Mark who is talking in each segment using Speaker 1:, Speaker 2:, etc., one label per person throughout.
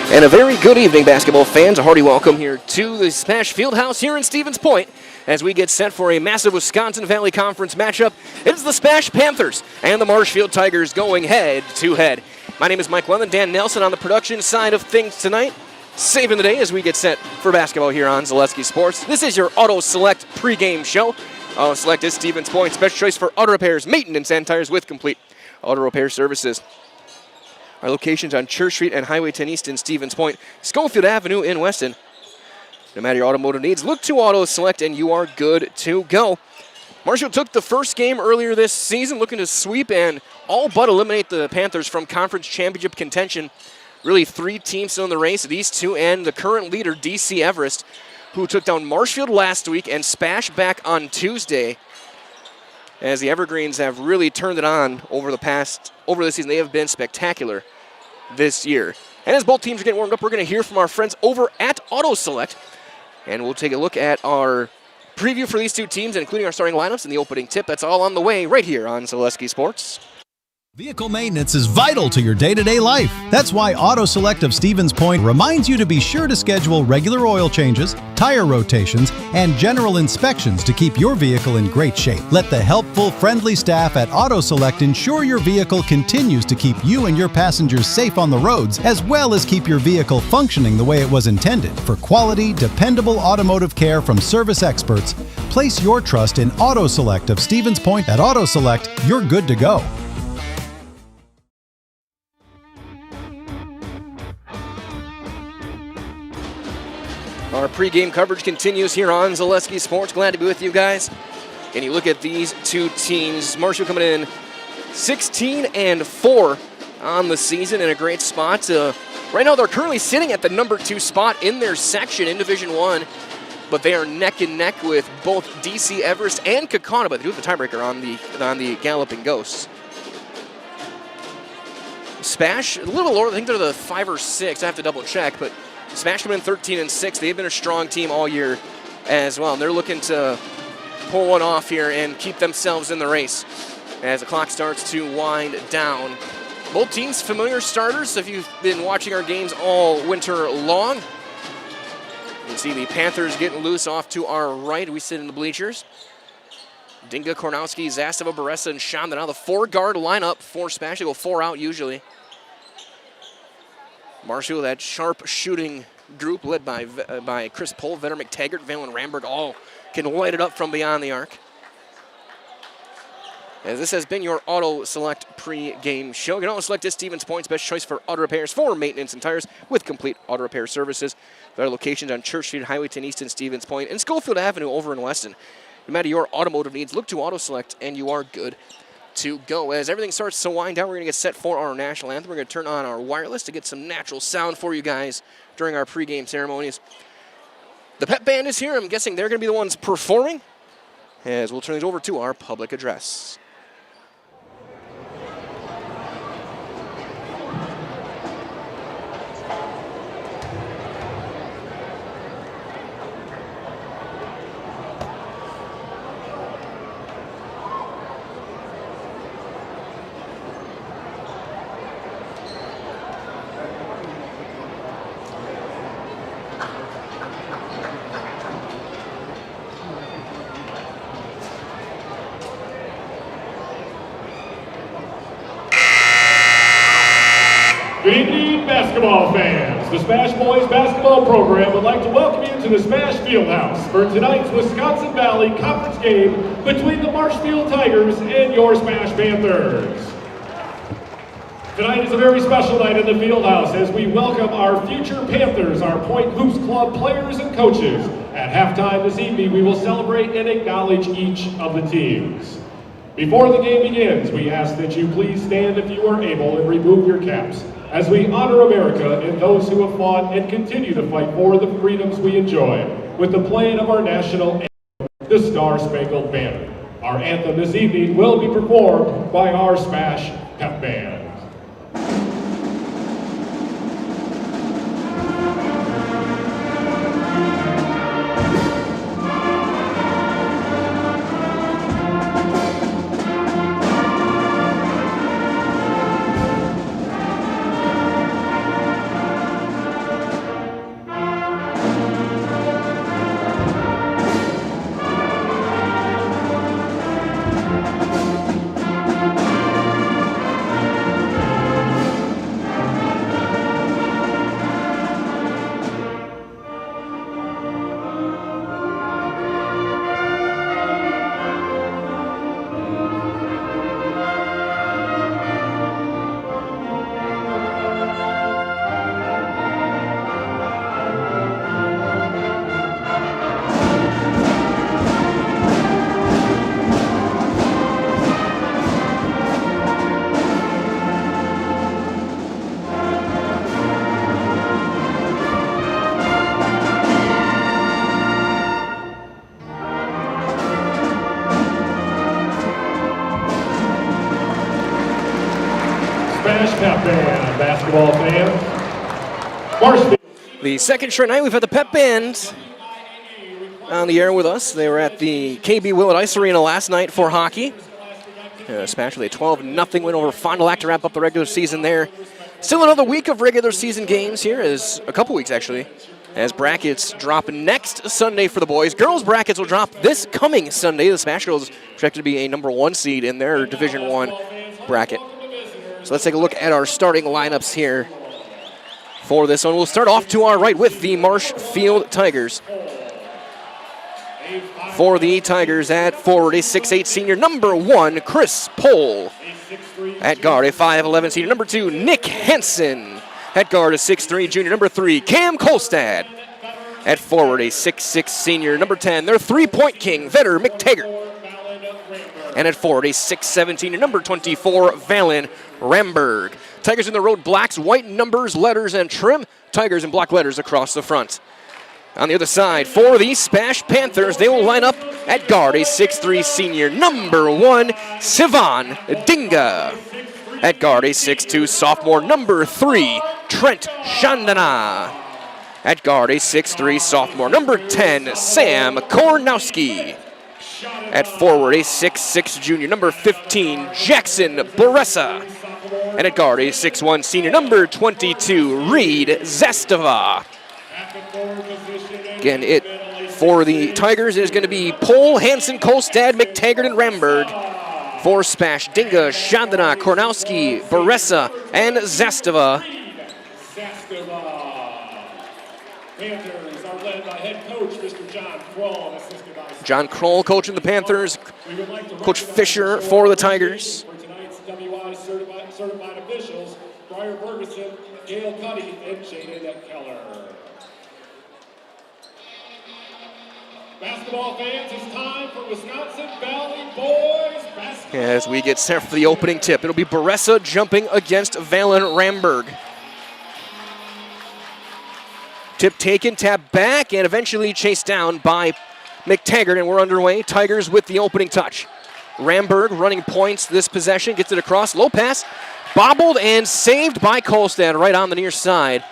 Speaker 1: And a very good evening, basketball fans. A hearty welcome here to the SPASH Fieldhouse here in Stevens Point as we get set for a massive Wisconsin Valley Conference matchup. It's the SPASH Panthers and the Marshfield Tigers going head-to-head. My name is Mike Wellen, Dan Nelson on the production side of things tonight, saving the day as we get set for basketball here on Zaleski Sports. This is your Auto Select pregame show. Auto Select is Stevens Point's best choice for auto repairs, maintenance, and tires with complete auto repair services. Our locations on Church Street and Highway 10 East in Stevens Point, Schofield Avenue in Weston. No matter your automotive needs, look to Auto Select and you are good to go. Marshfield took the first game earlier this season, looking to sweep and all but eliminate the Panthers from conference championship contention. Really three teams still in the race, these two and the current leader, DC Everest, who took down Marshfield last week and SPASH back on Tuesday. As the Evergreens have really turned it on over this season. They have been spectacular this year. And as both teams are getting warmed up, we're going to hear from our friends over at Auto Select. And we'll take a look at our preview for these two teams, including our starting lineups and the opening tip. That's all on the way right here on Zaleski Sports.
Speaker 2: Vehicle maintenance is vital to your day-to-day life. That's why Auto Select of Stevens Point reminds you to be sure to schedule regular oil changes, tire rotations, and general inspections to keep your vehicle in great shape. Let the helpful, friendly staff at Auto Select ensure your vehicle continues to keep you and your passengers safe on the roads, as well as keep your vehicle functioning the way it was intended. For quality, dependable automotive care from service experts, place your trust in Auto Select of Stevens Point. At Auto Select, you're good to go.
Speaker 1: Our pregame coverage continues here on Zaleski Sports. Glad to be with you guys. And you look at these two teams. Marshfield coming in 16-4 on the season in a great spot. Right now they're currently sitting at the number 2 spot in their section in Division 1. But they are neck and neck with both DC Everest and Kaukauna, but they do have the tiebreaker on the Galloping Ghosts. SPASH, a little lower. I think they're the 5 or 6. I have to double check, but SPASH come in 13-6. They've been a strong team all year as well. And they're looking to pull one off here and keep themselves in the race as the clock starts to wind down. Both teams familiar starters. If you've been watching our games all winter long, you can see the Panthers getting loose off to our right. We sit in the bleachers. Dinga, Kornowski, Zastava, Baressa, and Sham. Now the 4-guard lineup for SPASH. They go 4 out usually. Marshfield, that sharp shooting group led by Chris Pohl, Vetter McTaggart, Valen Ramberg, all can light it up from beyond the arc. As this has been your Auto Select pre-game show. You can Auto Select is Stevens Point's best choice for auto repairs, for maintenance and tires with complete auto repair services. There are locations on Church Street, Highway 10 East in Stevens Point, and Schofield Avenue over in Weston. No matter your automotive needs, look to Auto Select and you are good to go. As everything starts to wind down, we're going to get set for our national anthem. We're going to turn on our wireless to get some natural sound for you guys during our pregame ceremonies. The pep band is here. I'm guessing they're going to be the ones performing, as we'll turn these over to our public address.
Speaker 3: Good evening, basketball fans. The SPASH Boys basketball program would like to welcome you to the SPASH Fieldhouse for tonight's Wisconsin Valley Conference game between the Marshfield Tigers and your SPASH Panthers. Tonight is a very special night in the Fieldhouse as we welcome our future Panthers, our Point Hoops Club players and coaches. At halftime this evening, we will celebrate and acknowledge each of the teams. Before the game begins, we ask that you please stand if you are able and remove your caps, as we honor America and those who have fought and continue to fight for the freedoms we enjoy with the playing of our national anthem, the Star-Spangled Banner. Our anthem this evening will be performed by our SPASH Pep Band. Smash Pep Band, basketball fans. Marshfield.
Speaker 1: The second straight night we've had the Pep Band on the air with us. They were at the KB Willett Ice Arena last night for hockey. Smash with a 12-0 win over Fond du Lac to wrap up the regular season there. Still another week of regular season games here, as a couple weeks actually, as brackets drop next Sunday for the boys. Girls brackets will drop this coming Sunday. The Smash Girls projected to be a number 1 seed in their Division I bracket. So let's take a look at our starting lineups here for this one. We'll start off to our right with the Marshfield Tigers. For the Tigers at forward, a 6'8 senior, number 1, Chris Pohl. At guard, a 5'11 senior, number 2, Nick Henson. At guard, a 6'3 junior, number 3, Cam Kolstad. At forward, a 6'6 senior, number 10, their three-point king, Vetter McTaggart. And at forward, a 6'7 senior, number 24, Valen Ramberg. Tigers in the road, blacks, white numbers, letters, and trim. Tigers in black letters across the front. On the other side, for the SPASH Panthers, they will line up at guard, a 6'3 senior, number 1, Sivan Dinga. At guard, a 6'2 sophomore, number 3, Trent Chandana. At guard, a 6'3 sophomore, number 10, Sam Kornowski. At forward, a 6'6 junior, number 15, Jackson Boressa. And at guard, a 6'1 senior, number 22, Reed Zastava. Again, it for the Tigers is going to be Pohl, Hansen, Kolstad, McTaggart, and Ramberg. For SPASH, Dinga, Chandana, Kornowski, Boressa, and Zastava.
Speaker 3: Panthers are led by head coach Mr. John Kroll, assisted by
Speaker 1: John Kroll coaching the Panthers. Coach Fisher for the Tigers.
Speaker 3: For tonight's WIAA certified officials, Briar Ferguson, Gail Cuddy, and Jaden Keller. Basketball fans, it's time for Wisconsin Valley Boys basketball.
Speaker 1: As we get set for the opening tip, it'll be Boressa jumping against Valen Ramberg. Tip taken, tap back, and eventually chased down by McTaggart, and we're underway. Tigers with the opening touch. Ramberg running points this possession, gets it across, low pass, bobbled and saved by Kolstad right on the near side.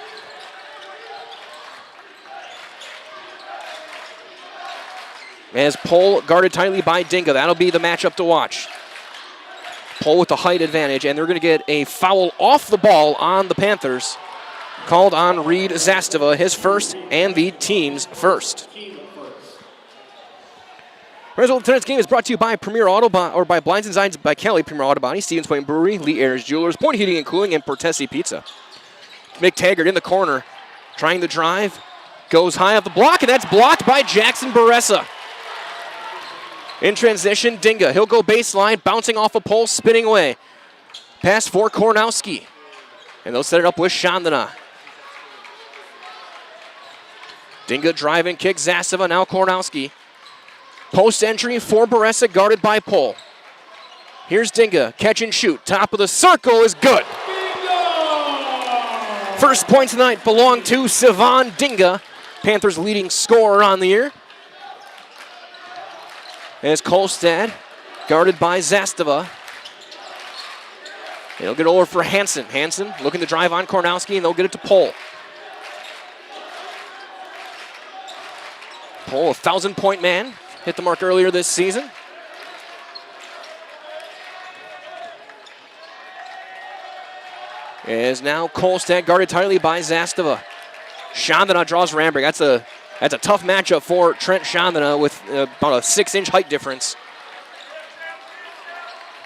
Speaker 1: As Pohl guarded tightly by Dinga. That'll be the matchup to watch. Pohl with the height advantage, and they're going to get a foul off the ball on the Panthers. Called on Reed Zastava, his first and the team's first. Result of tonight's game is brought to you by Premier Auto or by Blinds and Signs by Kelly, Premier Auto Body, Stevens Point Brewery, Lee Ayers Jewelers, Point Heating and Cooling, and Portesi Pizza. McTaggart in the corner, trying to drive, goes high off the block, and that's blocked by Jackson Boressa. In transition, Dinga, he'll go baseline, bouncing off a pole, spinning away. Pass for Kornowski, and they'll set it up with Chandana. Dinga driving, kick, Zastava, now Kornowski. Post entry for Boressa, guarded by Pohl. Here's Dinga, catch and shoot. Top of the circle is good. First points tonight belong to Sivan Dinga, Panthers' leading scorer on the year. As Kolstad, guarded by Zastava. They'll get over for Hansen. Hansen looking to drive on Kornowski, and they'll get it to Pohl. Pohl, a 1,000-point man, hit the mark earlier this season. As now Kolstad guarded tightly by Zastava. Chandana draws Ramberg. That's a tough matchup for Trent Chandana with about a 6-inch height difference.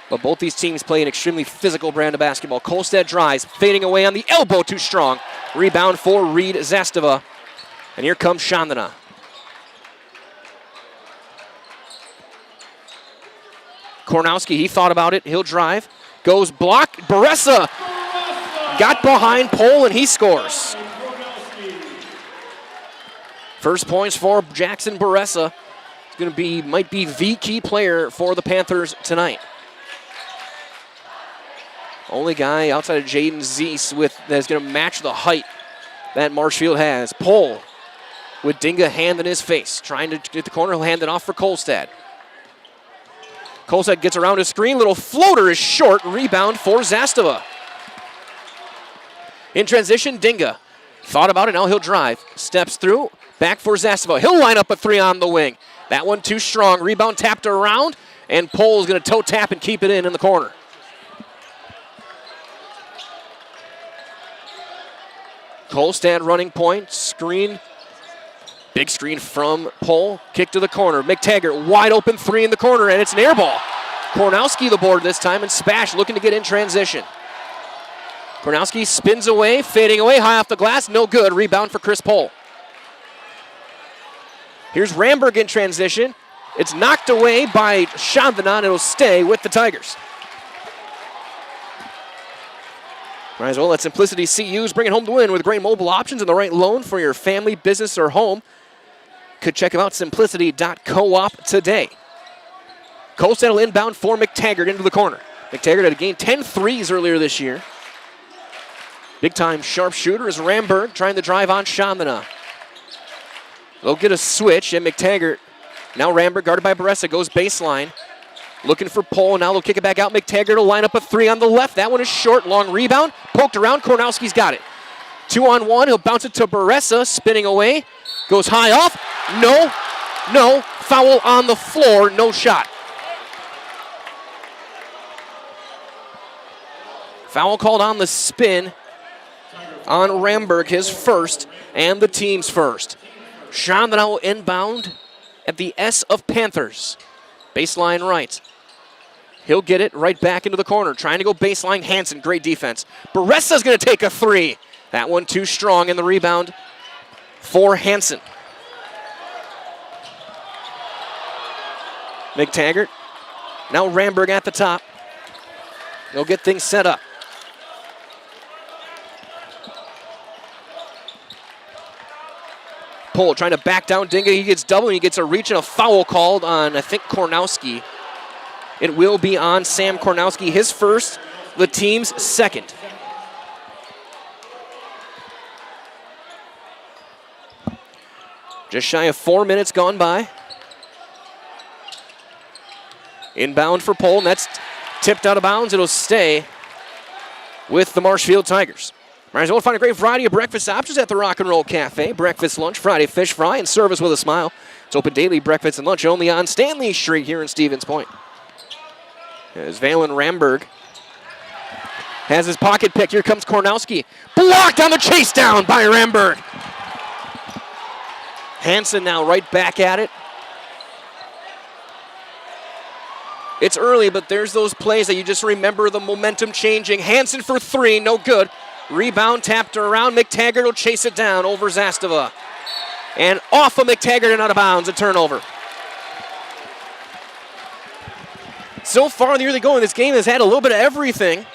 Speaker 1: But both these teams play an extremely physical brand of basketball. Kolstad drives, fading away on the elbow, too strong. Rebound for Reed Zastava. And here comes Chandana. Kornowski, he thought about it. He'll drive. Goes block. Boressa got behind Pohl, and he scores. First points for Jackson Boressa. It's going to be, might be the key player for the Panthers tonight. Only guy outside of Jaden Zeese that's going to match the height that Marshfield has. Pohl with Dinga hand in his face. Trying to get the corner. He'll hand it off for Kolstad. Kolstad gets around his screen. Little floater is short. Rebound for Zastava. In transition, Dinga thought about it, now he'll drive. Steps through, back for Zastava. He'll line up a three on the wing. That one too strong. Rebound tapped around, and Pohl is going to toe tap and keep it in the corner. Kolstad running point, screen. Big screen from Pohl, kick to the corner. McTaggart, wide open three in the corner, and it's an air ball. Kornowski the board this time, and Spash looking to get in transition. Kornowski spins away, fading away, high off the glass, no good. Rebound for Chris Pohl. Here's Ramberg in transition. It's knocked away by Chandana, and it'll stay with the Tigers. Might as well let Simplicity CUs bring it home to win with great mobile options and the right loan for your family, business, or home. Could check them out, simplicity.coop today. Kolstad will inbound for McTaggart into the corner. McTaggart had gained 10 threes earlier this year. Big-time sharpshooter is Ramberg trying to drive on Chandana. They'll get a switch, and McTaggart, now Ramberg guarded by Baressa, goes baseline. Looking for Pohl, now they'll kick it back out. McTaggart will line up a three on the left. That one is short, long rebound. Poked around, Kornowski's got it. 2-on-1, he'll bounce it to Baressa, spinning away. Goes high off, no, foul on the floor, no shot. Foul called on the spin on Ramberg, his first, and the team's first. Chandana will inbound at the S of Panthers. Baseline right. He'll get it right back into the corner. Trying to go baseline. Hansen, great defense. Baressa's going to take a three. That one too strong, and the rebound for Hansen. McTaggart. Now Ramberg at the top. He'll get things set up. Pohl trying to back down Dinga. He gets double, and he gets a reach and a foul called on, I think, Kornowski. It will be on Sam Kornowski, his first, the team's second. Just shy of 4 minutes gone by. Inbound for Pohl, and that's tipped out of bounds. It'll stay with the Marshfield Tigers. Might as well find a great variety of breakfast options at the Rock and Roll Cafe. Breakfast, lunch, Friday fish fry, and service with a smile. It's open daily, breakfast and lunch only on Stanley Street here in Stevens Point. As Valen Ramberg has his pocket pick. Here comes Kornowski. Blocked on the chase down by Ramberg. Hansen now right back at it. It's early, but there's those plays that you just remember the momentum changing. Hansen for three, no good. Rebound tapped around. McTaggart will chase it down over Zastava. And off of McTaggart and out of bounds, a turnover. So far in the early going, this game has had a little bit of everything.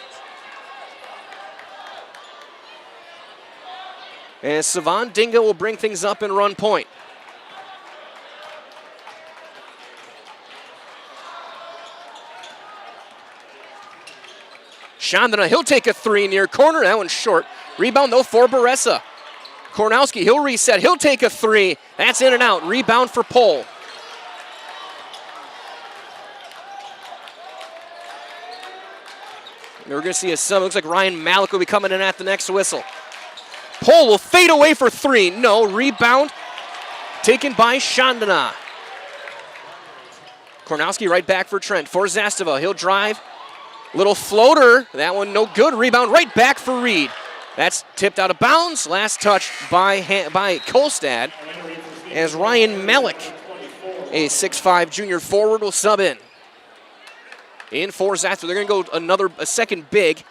Speaker 1: And Savan Dinga will bring things up and run point. Chandana, he'll take a three near corner. That one's short. Rebound, though, for Baressa. Kornowski, he'll reset. He'll take a three. That's in and out. Rebound for Pohl. We're going to see a sub. Looks like Ryan Malik will be coming in at the next whistle. Pohl will fade away for three. No. Rebound taken by Chandana. Kornowski right back for Trent. For Zastava. He'll drive. Little floater. That one no good. Rebound right back for Reed. That's tipped out of bounds. Last touch by Kolstad as Ryan Malik, a 6'5 junior forward, will sub in. In for Zastava. They're going to go a second big.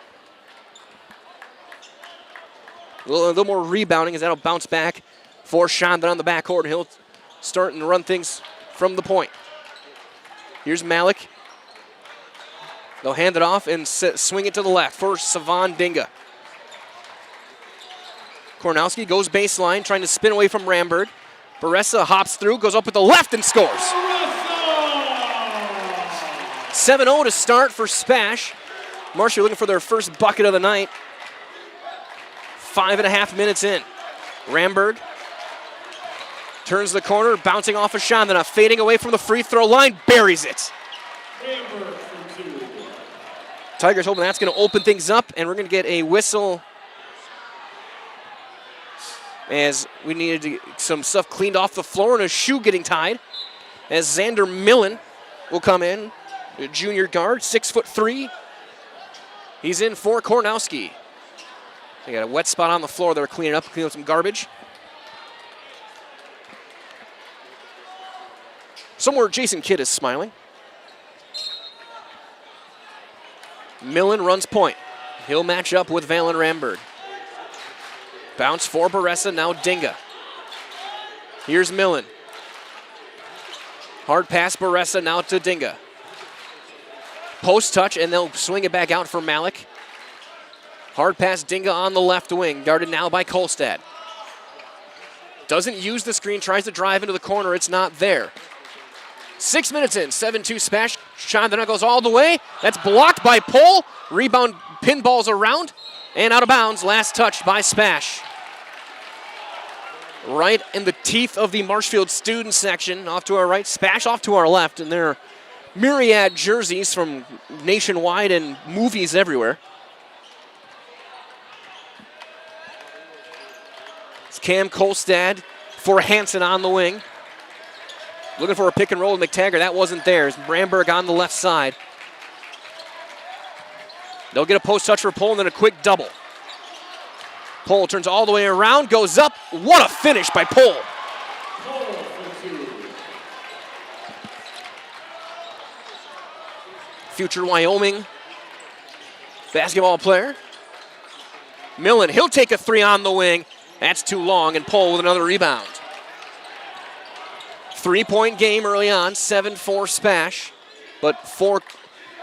Speaker 1: A little more rebounding as that'll bounce back for Chandana on the backcourt. And he'll start and run things from the point. Here's Malik. They'll hand it off and swing it to the left for Savan Dinga. Kornowski goes baseline, trying to spin away from Ramberg. Baressa hops through, goes up with the left and scores. 7-0 to start for Spash. Marshfield looking for their first bucket of the night. 5.5 minutes in. Ramberg turns the corner, bouncing off of Chandana, fading away from the free throw line, buries it. Tigers hoping that's going to open things up, and we're going to get a whistle as we needed to get some stuff cleaned off the floor and a shoe getting tied. As Xander Millen will come in, a junior guard, 6'3". He's in for Kornowski. They got a wet spot on the floor. They're cleaning up some garbage. Somewhere Jason Kidd is smiling. Millen runs point. He'll match up with Valen Ramberg. Bounce for Baressa, now Dinga. Here's Millen. Hard pass Baressa, now to Dinga. Post touch, and they'll swing it back out for Malik. Hard pass Dinga on the left wing, guarded now by Kolstad. Doesn't use the screen, tries to drive into the corner, it's not there. 6 minutes in, 7-2 Spash. Chandana goes all the way. That's blocked by Pole. Rebound pinballs around and out of bounds. Last touch by Spash. Right in the teeth of the Marshfield student section. Off to our right, Spash off to our left. And there are myriad jerseys from nationwide and movies everywhere. It's Cam Kolstad for Hansen on the wing. Looking for a pick and roll with McTaggart. That wasn't there. It's Ramberg on the left side. They'll get a post touch for Pole and then a quick double. Pole turns all the way around, goes up. What a finish by Pole. Future Wyoming basketball player. Millen, he'll take a three on the wing. That's too long, and Pole with another rebound. 3-point game early on, 7-4 Spash. But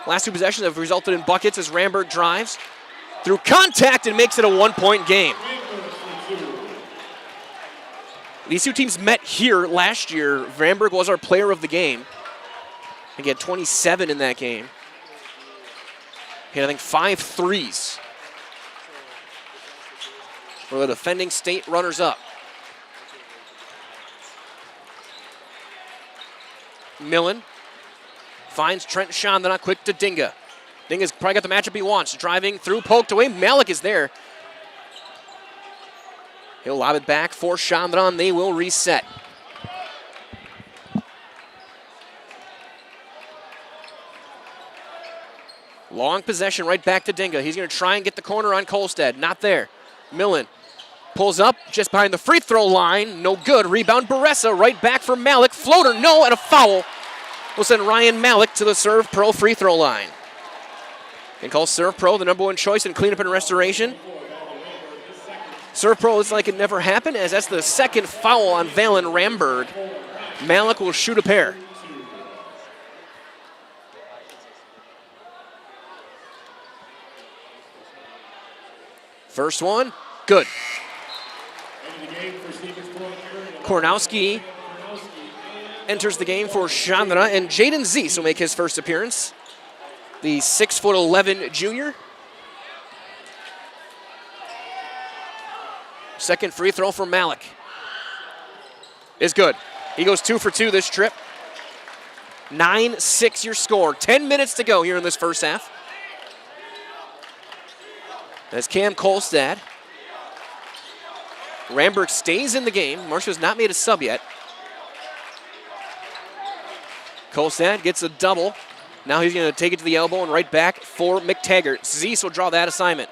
Speaker 1: last two possessions have resulted in buckets as Ramberg drives through contact and makes it a 1-point game. These two teams met here last year. Ramberg was our player of the game. He had 27 in that game. He had, I think, 5 threes. We're the defending state runners-up. Millen finds Trent Chandana, quick to Dinga. Dinga's probably got the matchup he wants. Driving through, poked away. Malik is there. He'll lob it back for Chandana, and they will reset. Long possession right back to Dinga. He's going to try and get the corner on Kolstad. Not there. Millen pulls up just behind the free throw line. No good. Rebound Baressa. Right back for Malik. Floater, no, and a foul. We'll send Ryan Malik to the Serve Pro free throw line. And call Serve Pro the #1 choice in cleanup and restoration. Serve Pro looks like it never happened, as that's the second foul on Valen Ramberg. Malik will shoot a pair. First one, good. Kornowski enters the game for Chandana, and Jaden Zeese will make his first appearance. The 6'11" junior. Second free throw for Malik is good. He goes 2 for 2 this trip. 9-6 your score. 10 minutes to go here in this first half. That's Cam Kolstad. Ramberg stays in the game. Marshall's not made a sub yet. Kolstad gets a double. Now he's going to take it to the elbow and right back for McTaggart. Zeese will draw that assignment.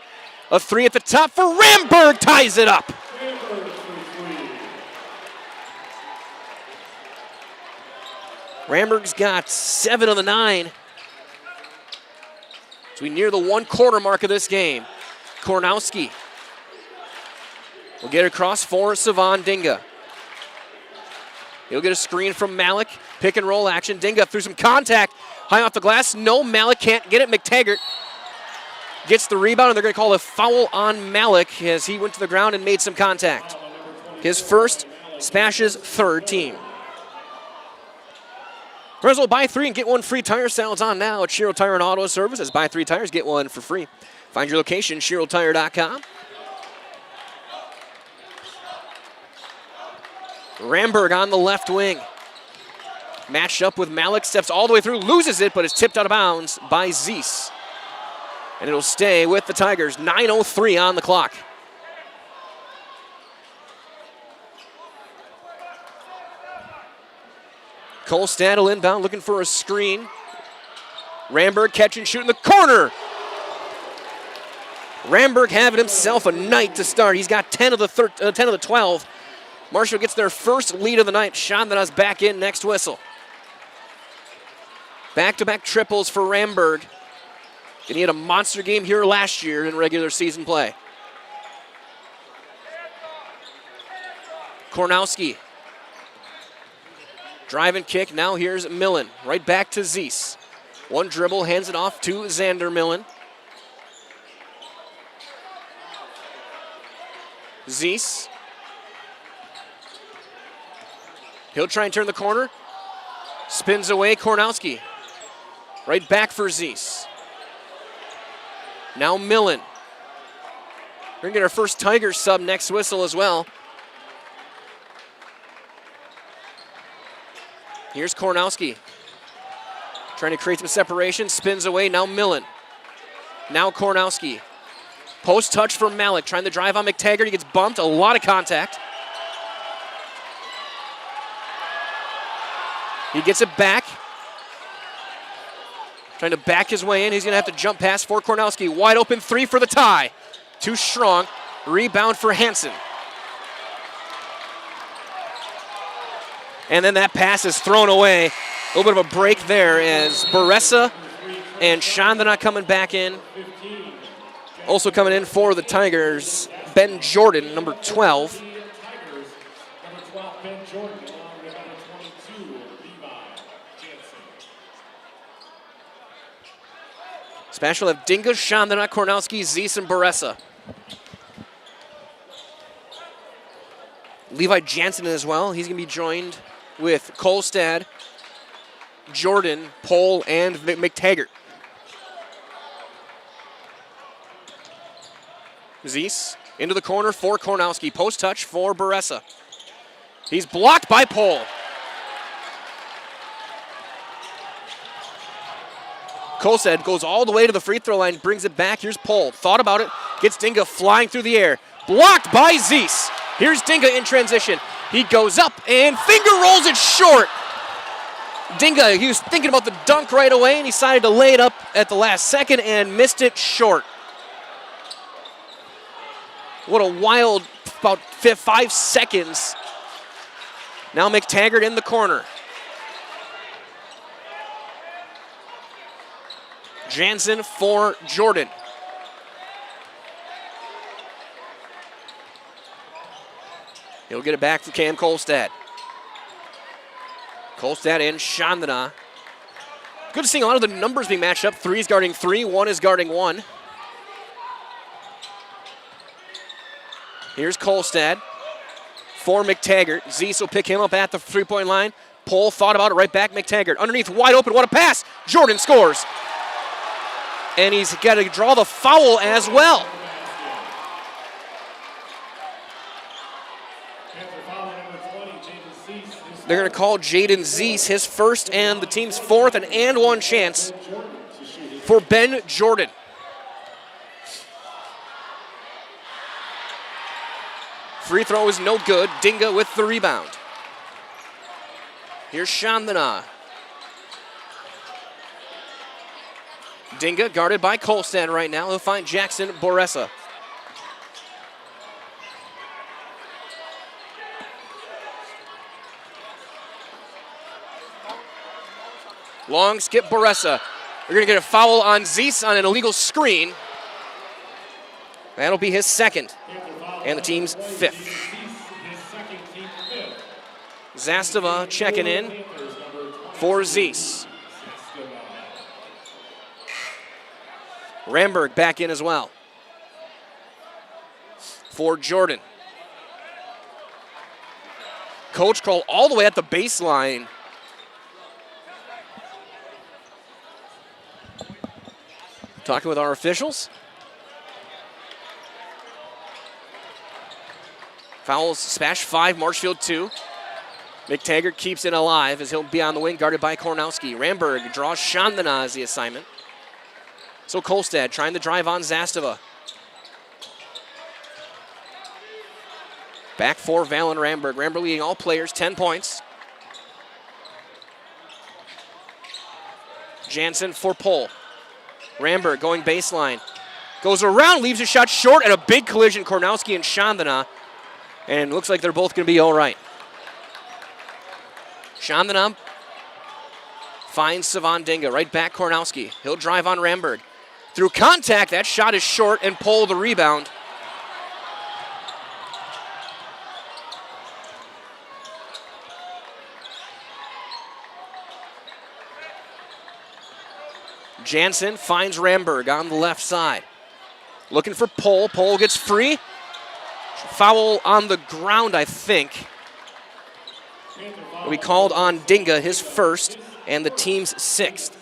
Speaker 1: A three at the top for Ramberg, ties it up. Ramberg's got 7 of the 9. So we near the 1/4 mark of this game. Kornowski will get across for Savan Dinga. He'll get a screen from Malik. Pick and roll action. Dinga through some contact. High off the glass. No, Malik can't get it. McTaggart gets the rebound, and they're going to call a foul on Malik as he went to the ground and made some contact. His first, Spash's third team. Might as well buy 3 and get 1 free tire sales on now at Shiro Tire and Auto Services. Buy 3 tires, get 1 for free. Find your location, ShiroTire.com. Ramberg on the left wing. Matched up with Malik, steps all the way through, loses it, but is tipped out of bounds by Zeese. And it'll stay with the Tigers. 9:03 on the clock. Kolstad will inbound, looking for a screen. Ramberg catch and shoot in the corner. Ramberg having himself a night to start. He's got 10 of the 12. Marshfield gets their first lead of the night. Chandana's back in next whistle. Back-to-back triples for Ramberg. And he had a monster game here last year in regular season play. Kornowski. Drive and kick. Now here's Millen. Right back to Zeese. One dribble, hands it off to Xander Millen. Zeese. He'll try and turn the corner. Spins away, Kornowski. Right back for Zeese. Now Millen. We're going to get our first Tigers sub next whistle as well. Here's Kornowski. Trying to create some separation. Spins away. Now Millen. Now Kornowski. Post touch for Malik. Trying to drive on McTaggart. He gets bumped. A lot of contact. He gets it back. Trying to back his way in. He's going to have to jump past for Kornowski. Wide open three for the tie. Too strong. Rebound for Hansen. And then that pass is thrown away. A little bit of a break there as Baressa and Chandana coming back in. Also coming in for the Tigers, Ben Jordan, number 12. Spash will have Dinga, Chandana, Kornowski, Zeese, and Baressa. Levi Jansen as well. He's going to be joined with Kolstad, Jordan, Pohl, and McTaggart. Zeese into the corner for Kornowski. Post touch for Baressa. He's blocked by Pohl. Kolstad goes all the way to the free throw line, brings it back. Here's Pohl. Thought about it. Gets Dinga flying through the air. Blocked by Zeese. Here's Dinga in transition. He goes up and finger rolls it short. Dinga, he was thinking about the dunk right away and he decided to lay it up at the last second and missed it short. What a wild, about 5 seconds. Now McTaggart in the corner. Jansen for Jordan. He'll get it back to Cam Kolstad. Kolstad and Chandana. Good to see a lot of the numbers being matched up. 3 is guarding 3, 1 is guarding 1. Here's Kolstad for McTaggart. Zeese will pick him up at the three-point line. Pohl thought about it, right back McTaggart. Underneath, wide open, what a pass. Jordan scores. And he's got to draw the foul as well. They're going to call Jaden Zeese his first and the team's fourth and one chance for Ben Jordan. Free throw is no good. Dinga with the rebound. Here's Chandana. Dinga guarded by Kolstad right now. He'll find Jackson Baressa. Long skip Baressa. We're going to get a foul on Zeese on an illegal screen. That'll be his second and the team's fifth. Zastava checking in for Zeese. Ramberg back in as well for Jordan. Coach call all the way at the baseline. Talking with our officials. Fouls, Spash 5, Marshfield 2. McTaggart keeps it alive as he'll be on the wing, guarded by Kornowski. Ramberg draws Chandana as the assignment. So Kolstad trying to drive on Zastava. Back for Valen Ramberg. Ramberg leading all players, 10 points. Jansen for Pole. Ramberg going baseline. Goes around, leaves a shot short, and a big collision, Kornowski and Chandana. And looks like they're both going to be all right. Chandana finds Savan Dinga, right back Kornowski. He'll drive on Ramberg. Through contact, that shot is short, and Pole the rebound. Jansen finds Ramberg on the left side. Looking for Pole. Pole gets free. Foul on the ground, I think. We called on Dinga, his first, and the team's sixth.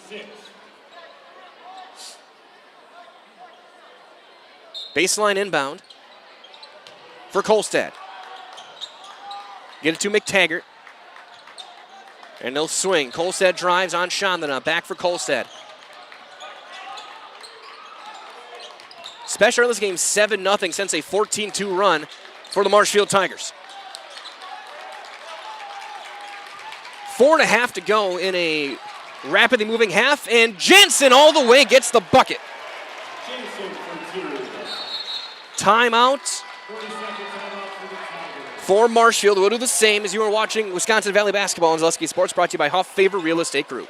Speaker 1: Baseline inbound for Kolstad. Get it to McTaggart. And they'll swing. Kolstad drives on Chandana. Back for Kolstad. SPASH in this game 7-0 since a 14-2 run for the Marshfield Tigers. 4.5 to go in a rapidly moving half, and Jansen all the way gets the bucket. Timeout for Marshfield. We'll do the same as you are watching Wisconsin Valley Basketball on Zaleski Sports, brought to you by Huff Favor Real Estate Group.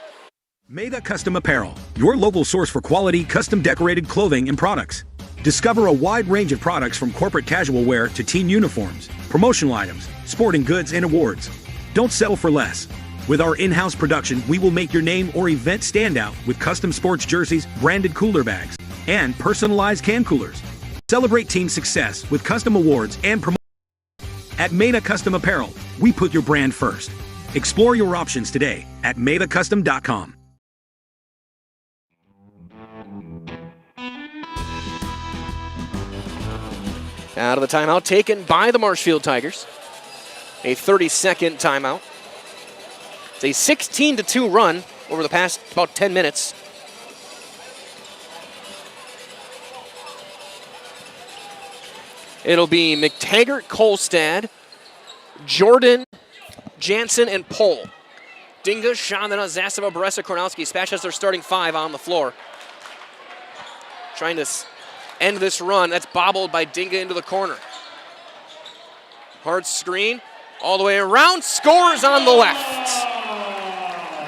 Speaker 4: Maida Custom Apparel, your local source for quality, custom decorated clothing and products. Discover a wide range of products from corporate casual wear to team uniforms, promotional items, sporting goods, and awards. Don't settle for less. With our in-house production, we will make your name or event stand out with custom sports jerseys, branded cooler bags, and personalized can coolers. Celebrate team success with custom awards and promotions. At Maida Custom Apparel, we put your brand first. Explore your options today at maidacustom.com.
Speaker 1: Out of the timeout taken by the Marshfield Tigers. A 30-second timeout. It's a 16-2 run over the past about 10 minutes. It'll be McTaggart, Kolstad, Jordan, Jansen, and Pole. Dinga, Chandana, Zasova, Baressa, Kornowski. SPASH has their starting five on the floor. Trying to end this run. That's bobbled by Dinga into the corner. Hard screen. All the way around. Scores on the left.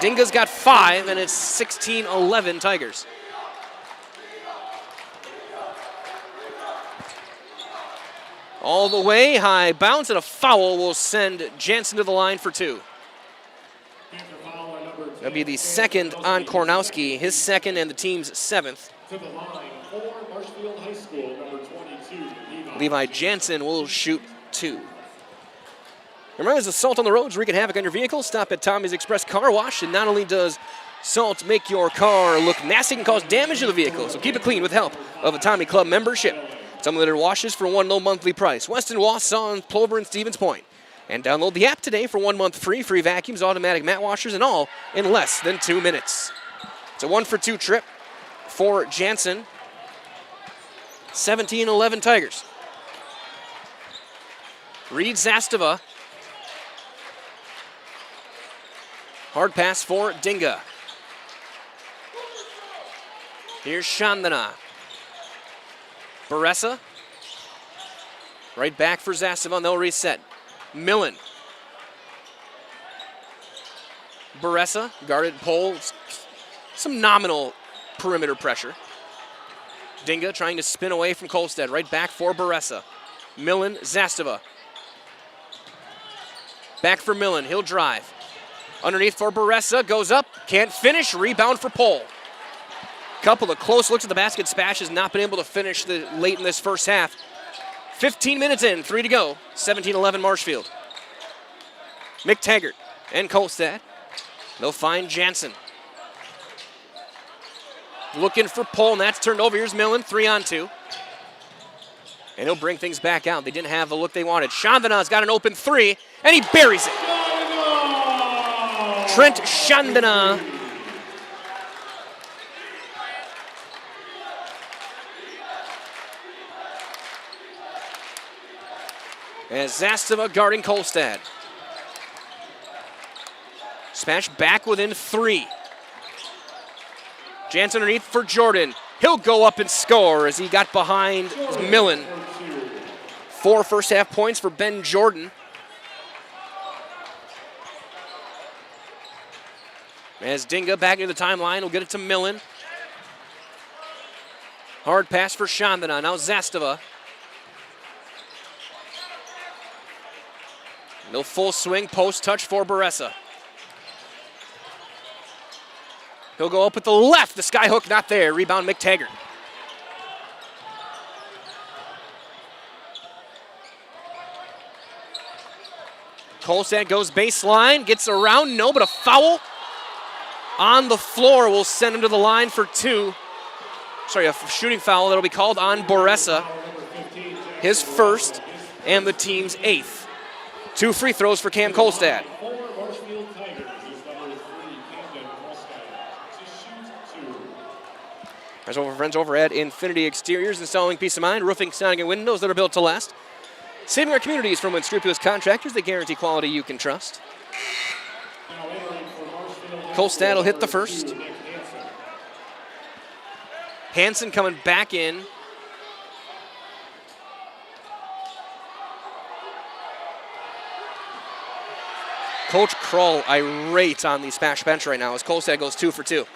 Speaker 1: Dinga's got 5, and it's 16-11 Tigers. All the way, high bounce, and a foul will send Jansen to the line for 2. That'll be the second on Kornowski, his second and the team's 7th.
Speaker 3: To the line for Marshfield High School, number 22,
Speaker 1: Levi Jansen will shoot 2. Remember, there's Salt on the roads, wreaking havoc on your vehicle. Stop at Tommy's Express Car Wash, and not only does Salt make your car look nasty, it can cause damage to the vehicle, so keep it clean with help of a Tommy Club membership. It's unlimited washes for one low monthly price. Weston, Wausau, Plover, and Stevens Point. And download the app today for 1 month free. Free vacuums, automatic mat washers, and all in less than 2 minutes. It's a 1-for-2 trip for Jansen. 17-11 Tigers. Reed Zastava. Hard pass for Dinga. Here's Chandana. Baressa. Right back for Zastava. They'll reset. Millen. Baressa guarded Pole. Some nominal perimeter pressure. Dinga trying to spin away from Kolstad. Right back for Baressa. Millen, Zastava. Back for Millen. He'll drive. Underneath for Baressa. Goes up. Can't finish. Rebound for Pole. Couple of close looks at the basket. SPASH has not been able to finish late in this first half. 15 minutes in. 3 to go. 17-11 Marshfield. McTaggart and Kolstad. They'll find Jansen. Looking for Pole, and that's turned over. Here's Millen, 3-on-2. And he'll bring things back out. They didn't have the look they wanted. Chandana's got an open 3, and he buries it. Trent Chandana. As Zastava guarding Kolstad. SPASH back within 3. Jansen underneath for Jordan. He'll go up and score as he got behind Millen. 4 first half points for Ben Jordan. As Dinga back into the timeline, will get it to Millen. Hard pass for Chandana. Now Zastava. No full swing, post touch for Baressa. He'll go up with the left. The skyhook not there. Rebound McTaggart. Kolstad goes baseline, gets around, no, but a foul on the floor will send him to the line for 2. Sorry, a shooting foul that'll be called on Baressa. His first and the team's 8th. 2 free throws for Cam Kolstad. There's over friends over at Infinity Exteriors, installing peace of mind, roofing, siding, and windows that are built to last. Saving our communities from unscrupulous contractors that guarantee quality you can trust. Kolstad will hit the first. Hansen coming back in. Coach Kroll irate on the SPASH bench right now as Kolstad goes 2 for 2.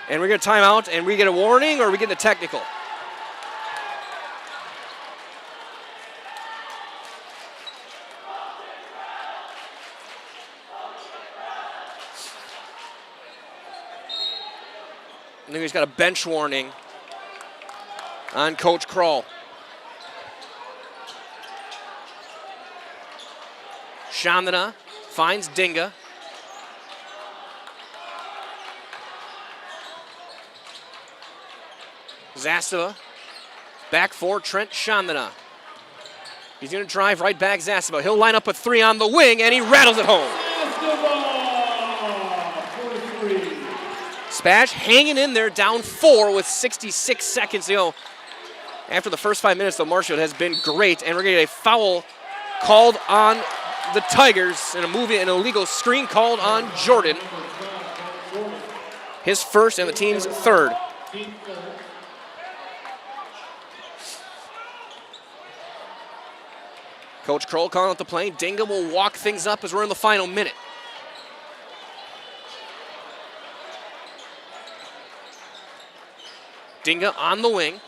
Speaker 1: And we get a timeout, and we get a warning, or we get a technical? I think he's got a bench warning on Coach Kroll. Chandana finds Dinga. Zastava, back for Trent Chandana. He's going to drive right back Zastava. He'll line up a 3 on the wing, and he rattles it home. SPASH hanging in there, down 4 with 66 seconds to go. After the first 5 minutes, though, Marshfield has been great, and we're going to get a foul called on the Tigers and an illegal screen called on Jordan. His first and the team's 3rd. Coach Kroll calling out the play. Dinga will walk things up as we're in the final minute. Dinga on the wing.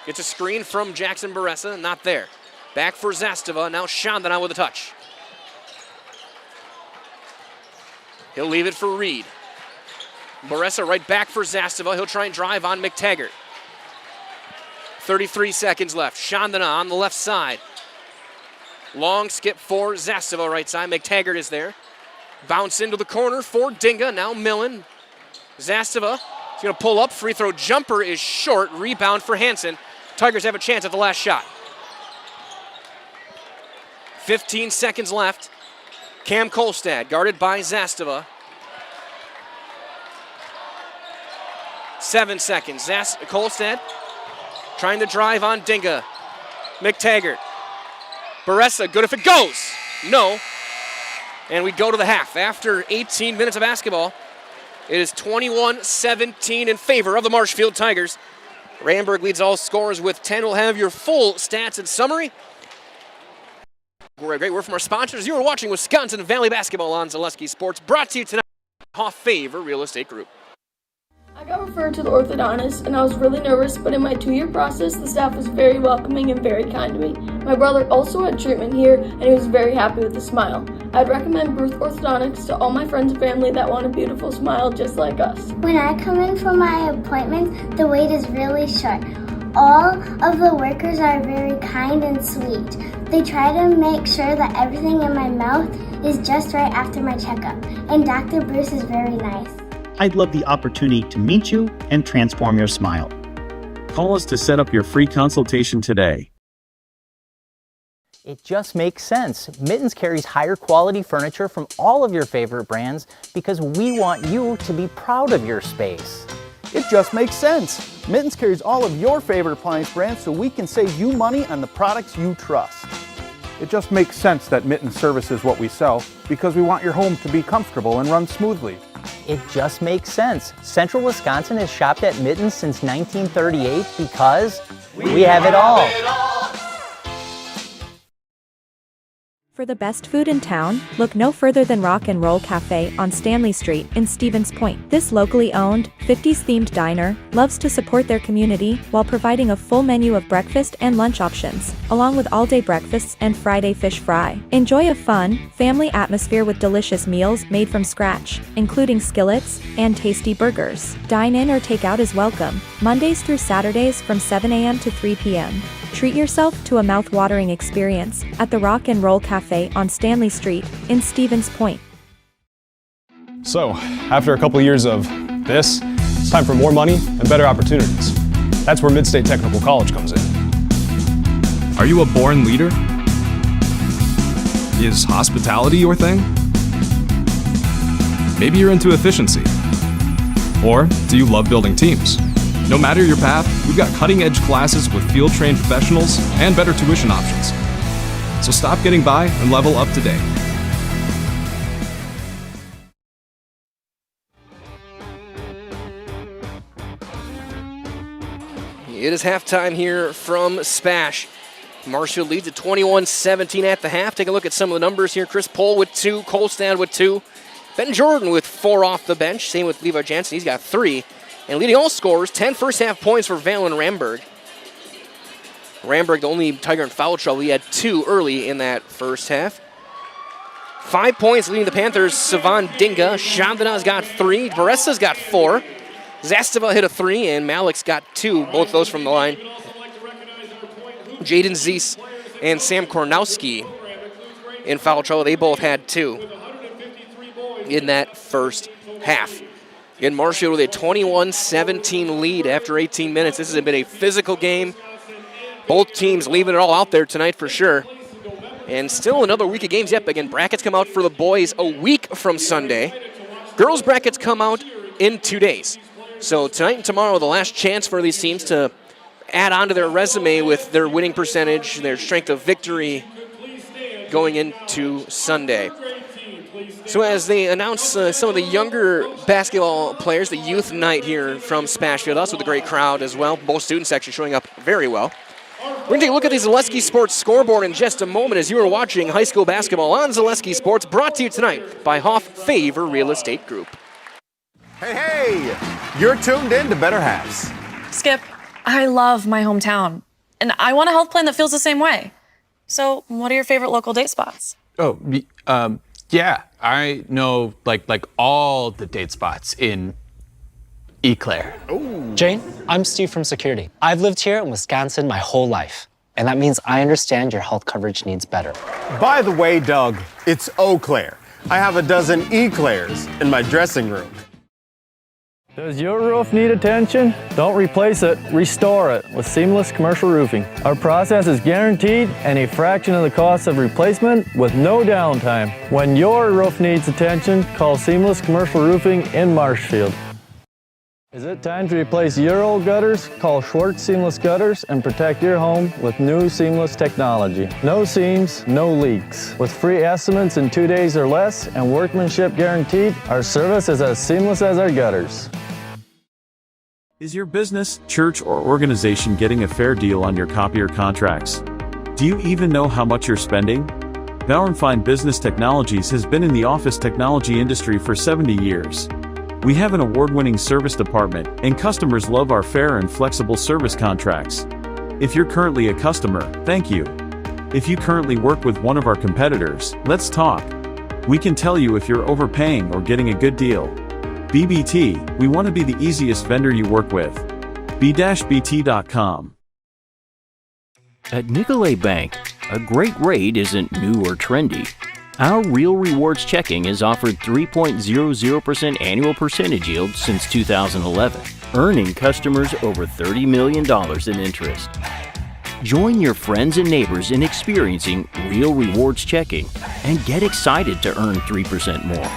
Speaker 1: Gets a screen from Jackson Baressa. Not there. Back for Zastava. Now Chandana with a touch. He'll leave it for Reed. Baressa right back for Zastava. He'll try and drive on McTaggart. 33 seconds left. Chandana on the left side. Long skip for Zastava right side. McTaggart is there. Bounce into the corner for Dinga. Now Millen. Zastava is going to pull up. Free throw jumper is short. Rebound for Hansen. Tigers have a chance at the last shot. 15 seconds left. Cam Kolstad guarded by Zastava. 7 seconds. Kolstad trying to drive on Dinga. McTaggart. Baressa, good if it goes. No. And we go to the half. After 18 minutes of basketball, it is 21-17 in favor of the Marshfield Tigers. Ramberg leads all scorers with 10. We'll have your full stats and summary. Great word from our sponsors. You are watching Wisconsin Valley Basketball on Zaleski Sports, brought to you tonight by Hoff Favor Real Estate Group.
Speaker 5: I got referred to the orthodontist, and I was really nervous, but in my 2-year process, the staff was very welcoming and very kind to me. My brother also had treatment here, and he was very happy with the smile. I'd recommend Bruce Orthodontics to all my friends and family that want a beautiful smile just like us.
Speaker 6: When I come in for my appointment, the wait is really short. All of the workers are very kind and sweet. They try to make sure that everything in my mouth is just right after my checkup, and Dr. Bruce is very nice.
Speaker 7: I'd love the opportunity to meet you and transform your smile.
Speaker 8: Call us to set up your free consultation today.
Speaker 9: It just makes sense. Mittens carries higher quality furniture from all of your favorite brands because we want you to be proud of your space.
Speaker 10: It just makes sense. Mittens carries all of your favorite appliance brands so we can save you money on the products you trust.
Speaker 11: It just makes sense that Mittens services what we sell because we want your home to be comfortable and run smoothly.
Speaker 9: It just makes sense. Central Wisconsin has shopped at Mittens since 1938 because we have it all.
Speaker 11: For the best food in town, look no further than Rock and Roll Cafe on Stanley Street in Stevens Point. This locally owned, 50s-themed diner loves to support their community while providing a full menu of breakfast and lunch options, along with all-day breakfasts and Friday fish fry. Enjoy a fun, family atmosphere with delicious meals made from scratch, including skillets and tasty burgers. Dine in or take out is welcome, Mondays through Saturdays from 7 a.m. to 3 p.m. Treat yourself to a mouth-watering experience at the Rock and Roll Cafe on Stanley Street in Stevens Point.
Speaker 12: So, after a couple years of this, it's time for more money and better opportunities. That's where Mid-State Technical College comes in.
Speaker 13: Are you a born leader? Is hospitality your thing? Maybe you're into efficiency. Or do you love building teams? No matter your path, we've got cutting-edge classes with field-trained professionals and better tuition options. So stop getting by and level up today.
Speaker 1: It is halftime here from SPASH. Marshfield leads at 21-17 at the half. Take a look at some of the numbers here. Chris Pohl with 2, Kolstad with 2, Ben Jordan with 4 off the bench. Same with Levi Jansen, he's got 3. And leading all scorers, 10 first-half points for Valen Ramberg. Ramberg, the only Tiger in foul trouble. He had 2 early in that first half. 5 points leading the Panthers, Savan Dinga. Chandana's got 3. Baressa's got 4. Zastava hit a 3, and Malik's got 2, both those from the line. Jaden Zeese and Sam Kornowski in foul trouble. They both had 2 in that first half. Again, Marshfield with a 21-17 lead after 18 minutes. This has been a physical game. Both teams leaving it all out there tonight for sure. And still another week of games yet. But again, brackets come out for the boys a week from Sunday. Girls brackets come out in 2 days. So tonight and tomorrow, the last chance for these teams to add on to their resume with their winning percentage, their strength of victory going into Sunday. So as they announce some of the younger basketball players, the youth night here from Spashfield, us with a great crowd as well. Both students actually showing up very well. We're going to take a look at the Zaleski Sports scoreboard in just a moment as you are watching high school basketball on Zaleski Sports, brought to you tonight by Hoff Favor Real Estate Group.
Speaker 14: Hey, you're tuned in to Better Halves.
Speaker 15: Skip, I love my hometown, and I want a health plan that feels the same way. So what are your favorite local date spots?
Speaker 16: Oh, yeah, I know like all the date spots in Eau Claire.
Speaker 17: Ooh. Jane, I'm Steve from Security. I've lived here in Wisconsin my whole life, and that means I understand your health coverage needs better.
Speaker 14: By the way, Doug, it's Eau Claire. I have a dozen Eclairs in my dressing room.
Speaker 18: Does your roof need attention? Don't replace it, restore it with Seamless Commercial Roofing. Our process is guaranteed and a fraction of the cost of replacement with no downtime. When your roof needs attention, call Seamless Commercial Roofing in Marshfield. Is it time to replace your old gutters? Call Schwartz Seamless Gutters and protect your home with new seamless technology. No seams, no leaks. With free estimates in 2 days or less and workmanship guaranteed, our service is as seamless as our gutters.
Speaker 8: Is your business, church, or organization getting a fair deal on your copier contracts? Do you even know how much you're spending? Bauernfeind Business Technologies has been in the office technology industry for 70 years. We have an award-winning service department, and customers love our fair and flexible service contracts. If you're currently a customer, thank you. If you currently work with one of our competitors, let's talk. We can tell you if you're overpaying or getting a good deal. BBT, we want to be the easiest vendor you work with. b-bt.com.
Speaker 19: At Nicolet Bank, a great rate isn't new or trendy. Our Real Rewards checking has offered 3.00% annual percentage yield since 2011, earning customers over $30 million in interest. Join your friends and neighbors in experiencing Real Rewards checking and get excited to earn 3% more.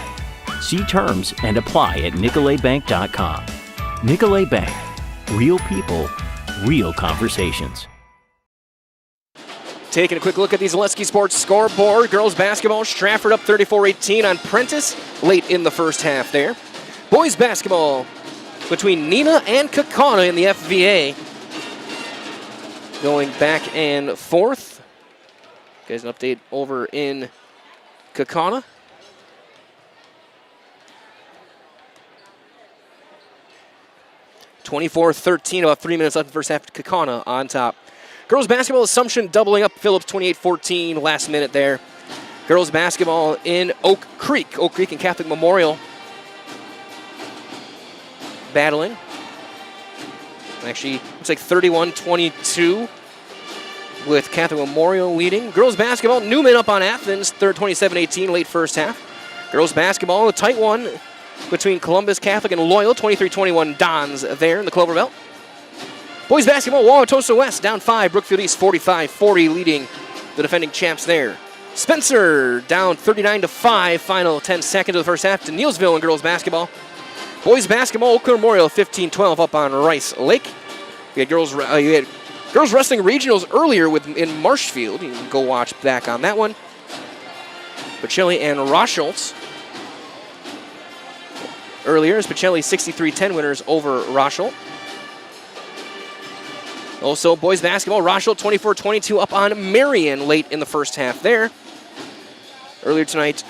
Speaker 19: See terms and apply at nicoletbank.com. Nicolet Bank. Real people, real conversations.
Speaker 1: Taking a quick look at the Zaleski Sports scoreboard. Girls basketball, Stratford up 34-18 on Prentice late in the first half there. Boys basketball between Neenah and Kaukauna in the FVA. Going back and forth. Guys, an update over in Kaukauna. (24-13), about 3 minutes left in the first half. Kaukauna on top. Girls basketball, Assumption doubling up Phillips 28-14, last minute there. Girls basketball in Oak Creek and Catholic Memorial battling. Actually, looks like 31-22 with Catholic Memorial leading. Girls basketball, Newman up on Athens, 27-18, late first half. Girls basketball, a tight one between Columbus Catholic and Loyal, 23-21 Dons there in the Clover Belt. Boys basketball, Wauwatosa West down 5, Brookfield East 45-40 leading the defending champs there. Spencer down 39-5, final 10 seconds of the first half to Neelsville in girls basketball. Boys basketball, Oakland Memorial 15-12 up on Rice Lake. You had girls wrestling regionals earlier in Marshfield. You can go watch back on that one. Pacelli and Rocholtz. Earlier, as Pacelli 63-10 winners over Rocholtz. Also, boys basketball, Rocholtz 24-22 up on Marion late in the first half there. Earlier tonight,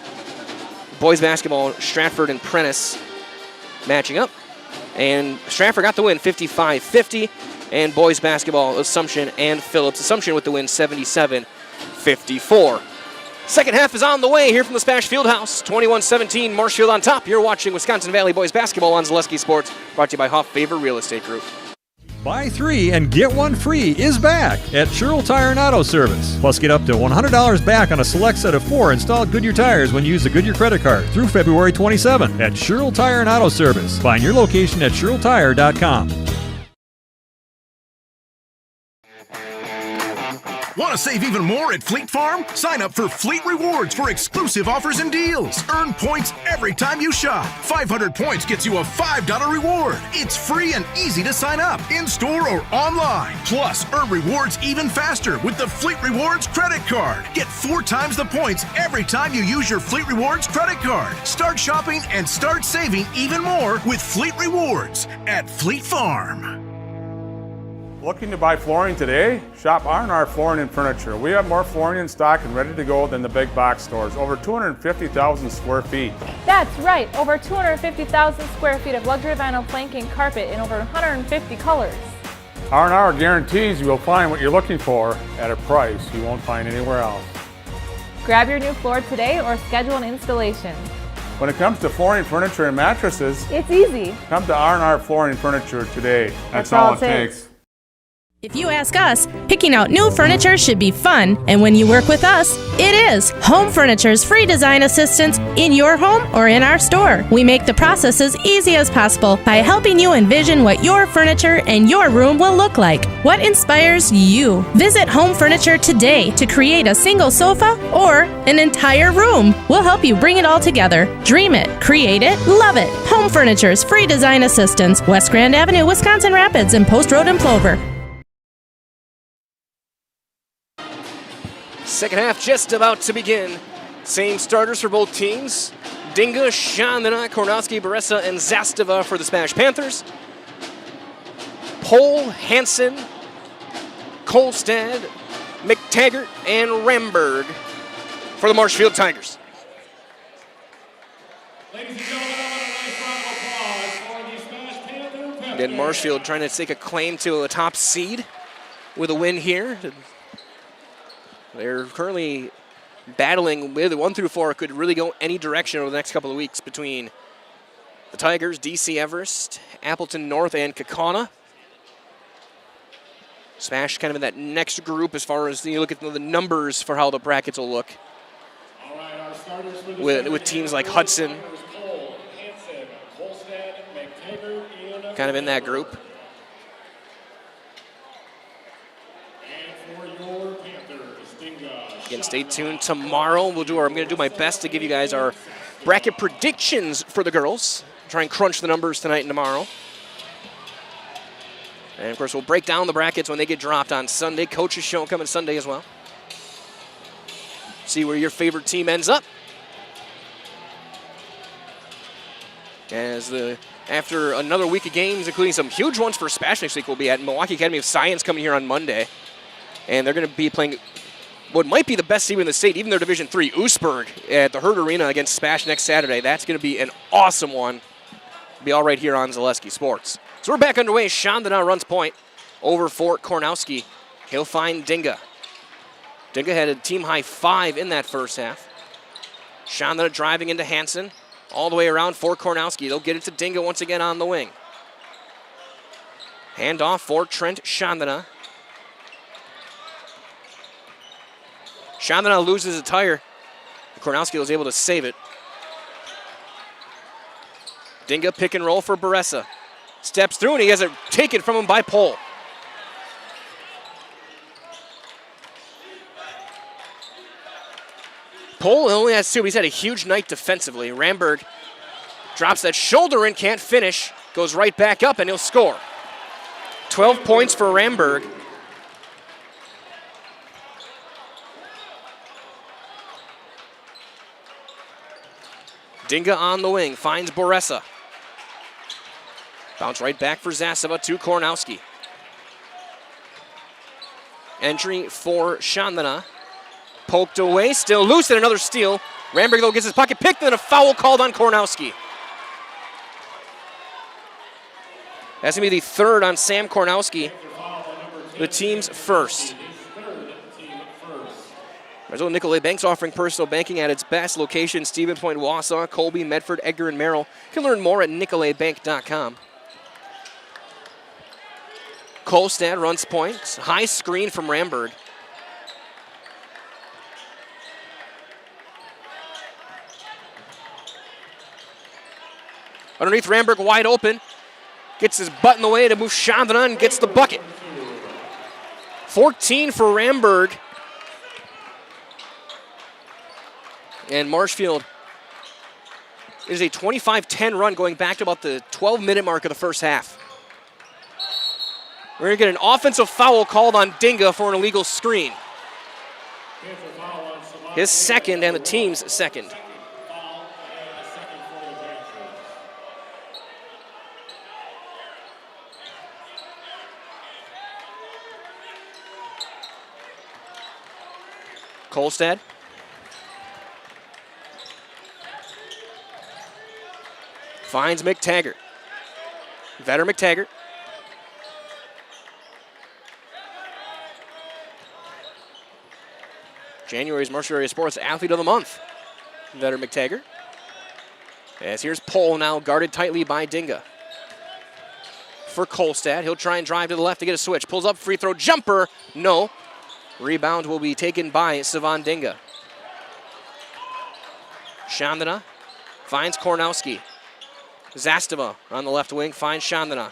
Speaker 1: boys basketball, Stratford and Prentice matching up. And Stratford got the win 55-50. And boys basketball, Assumption and Phillips. Assumption with the win 77-54. Second half is on the way here from the SPASH Fieldhouse. 21-17, Marshfield on top. You're watching Wisconsin Valley Boys Basketball on Zaleski Sports, brought to you by Hoff Favor Real Estate Group.
Speaker 20: Buy 3 and get 1 free is back at Sherrill Tire and Auto Service. Plus, get up to $100 back on a select set of 4 installed Goodyear tires when you use the Goodyear credit card through February 27 at Sherrill Tire and Auto Service. Find your location at SherrillTire.com.
Speaker 21: Want to save even more at Fleet Farm? Sign up for Fleet Rewards for exclusive offers and deals. Earn points every time you shop. 500 points gets you a $5 reward. It's free and easy to sign up, in-store or online. Plus, earn rewards even faster with the Fleet Rewards credit card. Get 4 times the points every time you use your Fleet Rewards credit card. Start shopping and start saving even more with Fleet Rewards at Fleet Farm.
Speaker 22: Looking to buy flooring today? Shop R&R Flooring and Furniture. We have more flooring in stock and ready to go than the big box stores. Over 250,000 square feet.
Speaker 23: That's right, over 250,000 square feet of luxury vinyl planking carpet in over 150 colors.
Speaker 22: R&R guarantees you will find what you're looking for at a price you won't find anywhere else.
Speaker 23: Grab your new floor today or schedule an installation.
Speaker 22: When it comes to flooring, furniture, and mattresses,
Speaker 23: it's easy.
Speaker 22: Come to R&R Flooring and Furniture today. That's all it takes.
Speaker 24: If you ask us, picking out new furniture should be fun, and when you work with us, it is. Home Furniture's free design assistance in your home or in our store. We make the process as easy as possible by helping you envision what your furniture and your room will look like. What inspires you? Visit Home Furniture today to create a single sofa or an entire room. We'll help you bring it all together. Dream it, create it, love it. Home Furniture's free design assistance, West Grand Avenue, Wisconsin Rapids, and Post Road in Plover.
Speaker 1: Second half just about to begin. Same starters for both teams. Dinga, Shandana, Kornowski, Baressa, and Zastava for the SPASH Panthers. Pohl, Hansen, Kolstad, McTaggart, and Ramberg for the Marshfield Tigers.
Speaker 3: Ladies and gentlemen, a nice round of applause for the SPASH Panthers.
Speaker 1: Again, Marshfield trying to take a claim to a top seed with a win here. They're currently battling with 1 through 4. It could really go any direction over the next couple of weeks between the Tigers, DC Everest, Appleton North, and Kaukauna. SPASH kind of in that next group as far as you look at the numbers for how the brackets will look.
Speaker 3: All right, our starters for the
Speaker 1: With teams like Hudson kind of in that group. Again, stay tuned. Tomorrow I'm going to do my best to give you guys our bracket predictions for the girls. Try and crunch the numbers tonight and tomorrow. And of course, we'll break down the brackets when they get dropped on Sunday. Coach's show coming Sunday as well. See where your favorite team ends up. After another week of games, including some huge ones for SPASH next week, we'll be at Milwaukee Academy of Science coming here on Monday. And they're going to be playing what might be the best team in the state, even their Division III, Oostburg, at the Herd Arena against SPASH next Saturday. That's going to be an awesome one. Be all right here on Zaleski Sports. So we're back underway. Chandana runs point over Fort Kornowski. He'll find Dinga. Dinga had a team-high 5 in that first half. Chandana driving into Hansen. All the way around for Kornowski. They'll get it to Dinga once again on the wing. Handoff for Trent Chandana. Chandana loses a tire. Kornowski was able to save it. Dinga pick and roll for Baressa. Steps through and he has it taken from him by Pohl. Pohl only has 2, but he's had a huge night defensively. Ramberg drops that shoulder in, can't finish, goes right back up, and he'll score. 12 points for Ramberg. Dinga on the wing, finds Boressa. Bounce right back for Zasova to Kornowski. Entry for Chandana. Poked away, still loose, and another steal. Ramberg, though, gets his pocket picked, and a foul called on Kornowski. That's going to be the third on Sam Kornowski, the team's first. Missoula Nicolay Bank's offering personal banking at its best location, Stevens Point, Wausau, Colby, Medford, Edgar, and Merrill. You can learn more at nicolaybank.com. Kolstad runs points. High screen from Ramberg. Underneath, Ramberg wide open. Gets his butt in the way to move Chandana and gets the bucket. 14 for Ramberg. And Marshfield is a 25-10 run going back to about the 12-minute mark of the first half. We're going to get an offensive foul called on Dinga for an illegal screen. His second and the team's second. Kolstad. Finds McTaggart. Vetter McTaggart. January's Marshall Area Sports Athlete of the Month. Vetter McTaggart. As here's Pohl now guarded tightly by Dinga. For Kolstad, he'll try and drive to the left to get a switch. Pulls up, free throw, jumper, no. Rebound will be taken by Sivan Dinga. Chandana finds Kornowski. Zastava on the left wing finds Chandana.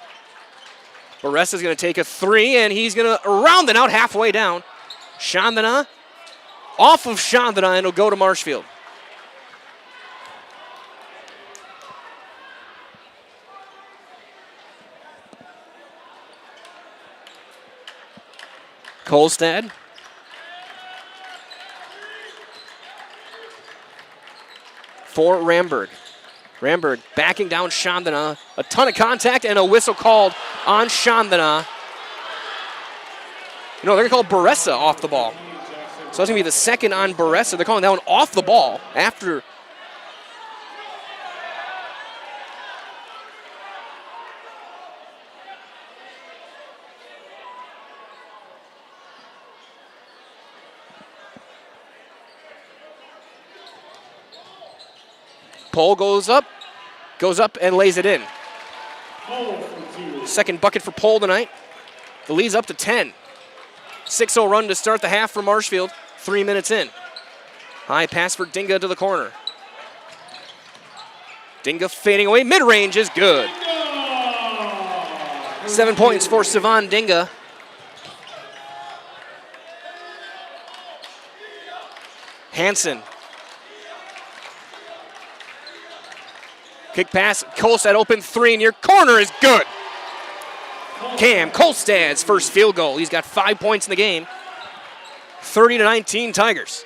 Speaker 1: Baressa's going to take a 3, and he's going to round it out halfway down. Chandana off of Chandana, and it'll go to Marshfield. Kolstad. For Ramberg. Ramberg backing down Chandana. A ton of contact and a whistle called on Chandana. No, they're going to call Baressa off the ball. So that's going to be the second on Baressa. They're calling that one off the ball after. Pohl goes up and lays it in. Second bucket for Pohl tonight. The lead's up to 10. 6-0 run to start the half for Marshfield. 3 minutes in. High pass for Dinga to the corner. Dinga fading away. Mid-range is good. 7 points for Sivan Dinga. Hansen. Kick pass, Kolstad open 3 near corner is good. Cam Kolstad's first field goal. He's got 5 points in the game. 30-19 Tigers.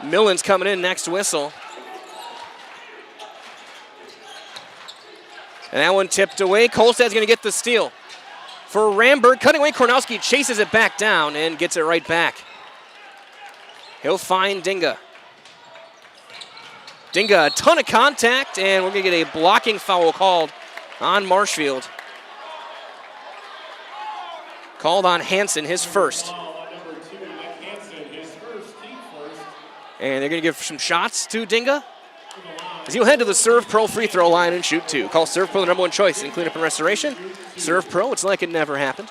Speaker 1: Millen's coming in next whistle. And that one tipped away. Kolstad's going to get the steal. For Ramberg, cutting away, Kornowski chases it back down and gets it right back. He'll find Dinga. Dinga, a ton of contact, and we're going to get a blocking foul called on Marshfield. Called on Hansen, his first. And they're going to give some shots to Dinga, as he'll head to the Serve Pro free throw line and shoot 2. Call Serve Pro the #1 choice in cleanup and restoration. Serve Pro, it's like it never happened.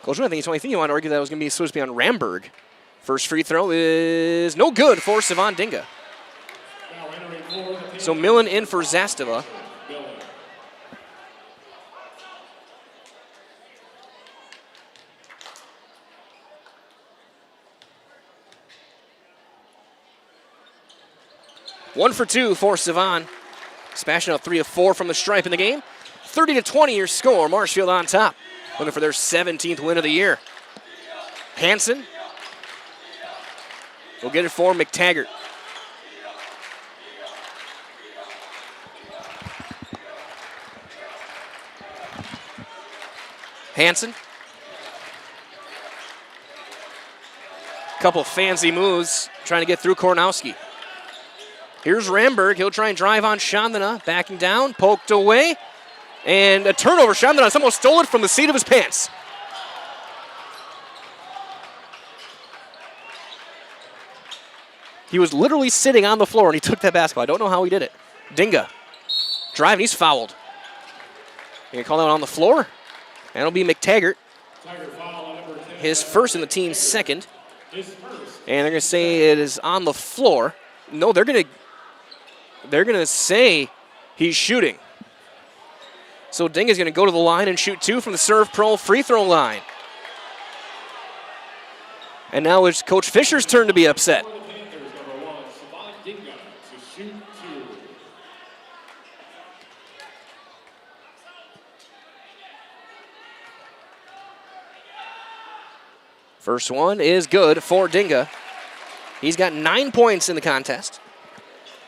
Speaker 1: Coach, I think it's the only thing you want to argue that was going to be supposed to be on Ramberg. First free throw is no good for Sivan Dinga. So Millen in for Zastava. One for 2 for Sivan. Smashing out 3 of 4 from the stripe in the game. 30-20 your score. Marshfield on top. Looking for their 17th win of the year. Hansen will get it for McTaggart. Hansen. Couple fancy moves trying to get through Kornowski. Here's Ramberg. He'll try and drive on Chandana. Backing down, poked away. And a turnover. Chandana somehow stole it from the seat of his pants. He was literally sitting on the floor and he took that basketball. I don't know how he did it. Dinga. Driving, he's fouled. You gonna call that one on the floor? That'll be McTaggart. His first and the team's second. And they're gonna say it is on the floor. No, they're gonna say he's shooting. So Dinga's gonna go to the line and shoot 2 from the Serve Pro free throw line. And now it's Coach Fisher's turn to be upset. First one is good for Dinga. He's got 9 points in the contest.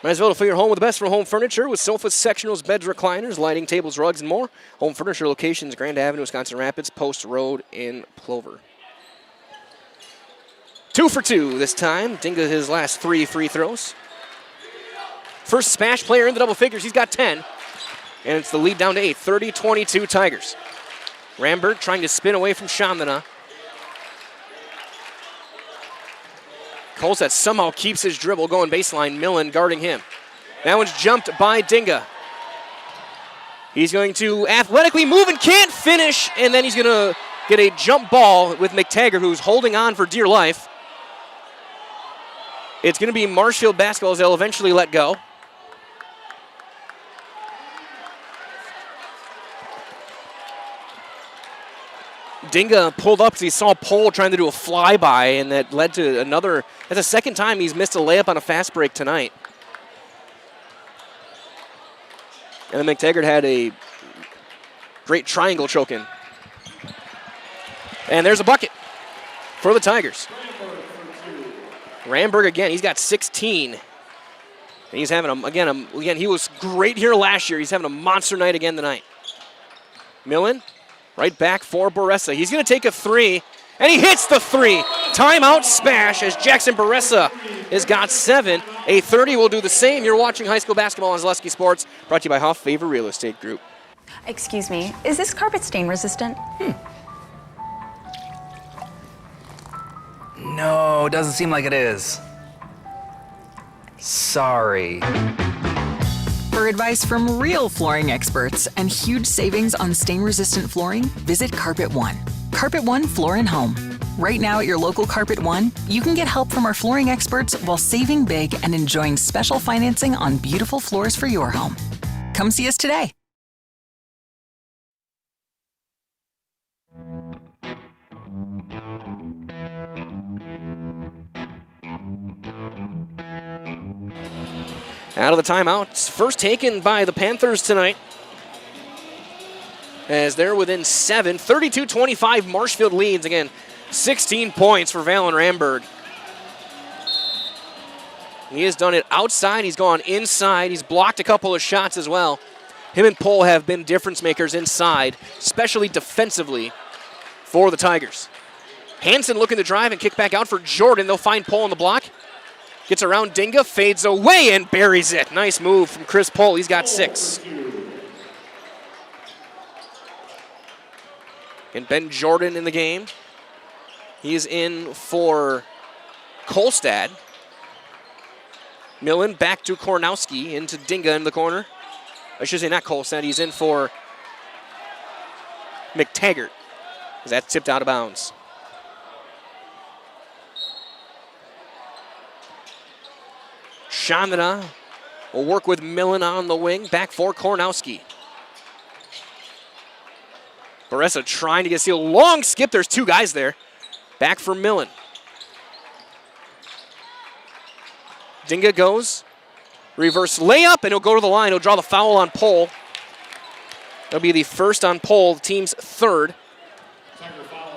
Speaker 1: Might as well fill your home with the best from home furniture with sofas, sectionals, beds, recliners, lighting, tables, rugs, and more. Home Furniture locations, Grand Avenue, Wisconsin Rapids, Post Road in Plover. 2 for 2 this time. Dinga his last 3 free throws. First SPASH player in the double figures. He's got 10. And it's the lead down to 8. 30-22 Tigers. Ramberg trying to spin away from Chandana. Kolstad somehow keeps his dribble going baseline. Millen guarding him. That one's jumped by Dinga. He's going to athletically move and can't finish, and then he's going to get a jump ball with McTaggart, who's holding on for dear life. It's going to be Marshfield basketball as they'll eventually let go. Dinga pulled up because he saw Pohl trying to do a flyby, and that led to another. That's the second time he's missed a layup on a fast break tonight. And then McTaggart had a great triangle choke in. And there's a bucket for the Tigers. Ramberg again, he's got 16. And he's having again, he was great here last year. He's having a monster night again tonight. Millen. Right back for Baressa. He's going to take a 3, and he hits the 3. Timeout SPASH as Jackson Baressa has got 7. A 30 will do the same. You're watching high school basketball on Zaleski Sports, brought to you by Huff Favor Real Estate Group.
Speaker 2: Excuse me, is this carpet stain resistant?
Speaker 4: No, doesn't seem like it is. Sorry.
Speaker 5: For advice from real flooring experts and huge savings on stain-resistant flooring, visit Carpet One. Carpet One Floor and Home. Right now at your local Carpet One, you can get help from our flooring experts while saving big and enjoying special financing on beautiful floors for your home. Come see us today.
Speaker 1: Out of the timeouts, first taken by the Panthers tonight. as they're within 7. 32-25, Marshfield leads. Again, 16 points for Valen Ramberg. He has done it outside. He's gone inside. He's blocked a couple of shots as well. Him and Pohl have been difference makers inside, especially defensively for the Tigers. Hansen looking to drive and kick back out for Jordan. They'll find Pohl on the block. Gets around Dinga, fades away and buries it. Nice move from Chris Pohl. He's got 6. And Ben Jordan in the game. He's in for Kolstad. Millen back to Kornowski, into Dinga in the corner. I should say not Kolstad, he's in for McTaggart, as that's tipped out of bounds. Chandra will work with Millen on the wing, back for Kornowski. Baressa trying to get sealed. Long skip, there's 2 guys there. Back for Millen. Dinga goes, reverse layup, and he'll go to the line. He'll draw the foul on Pohl. That'll be the first on Pohl, the team's 3rd.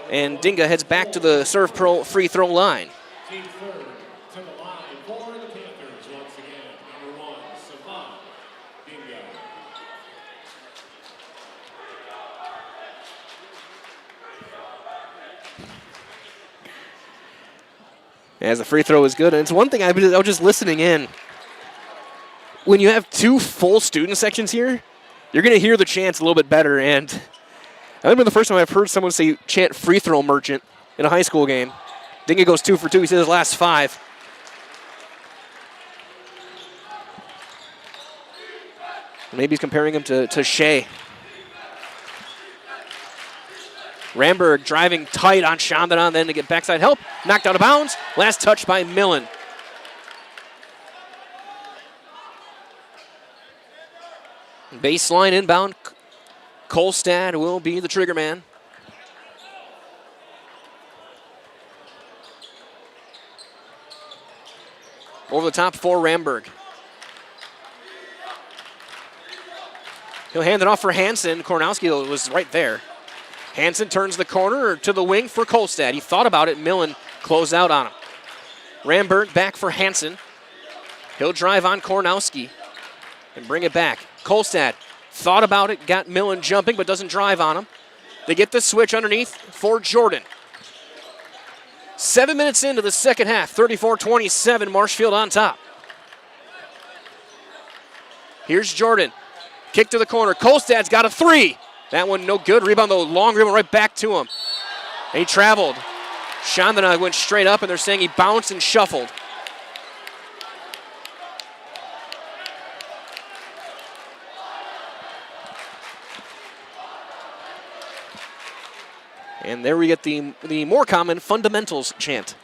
Speaker 1: And Dinga heads back to the Serve Pro free throw line.
Speaker 3: Team 3rd to the line for the Panthers once again. Number 1, Savant Dinga.
Speaker 1: As the free throw is good, and it's one thing I was just listening in. When you have 2 full student sections here, you're going to hear the chants a little bit better. And I remember the first time I've heard someone say chant free throw merchant in a high school game. Dinga goes 2 for 2. He said his last 5. Maybe he's comparing him to Shea. Ramberg driving tight on Chandra, then to get backside help. Knocked out of bounds. Last touch by Millen. Baseline inbound. Kolstad will be the trigger man. Over the top for Ramberg. He'll hand it off for Hansen. Kornowski was right there. Hansen turns the corner to the wing for Kolstad. He thought about it. Millen closed out on him. Ramberg back for Hansen. He'll drive on Kornowski and bring it back. Kolstad thought about it, got Millen jumping, but doesn't drive on him. They get the switch underneath for Jordan. 7 minutes into the second half, 34-27, Marshfield on top. Here's Jordan. Kick to the corner. Kolstad's got a 3. That one no good. Rebound, though, long rebound right back to him. And he traveled. Chandra went straight up, and they're saying he bounced and shuffled. And there we get the more common fundamentals chant.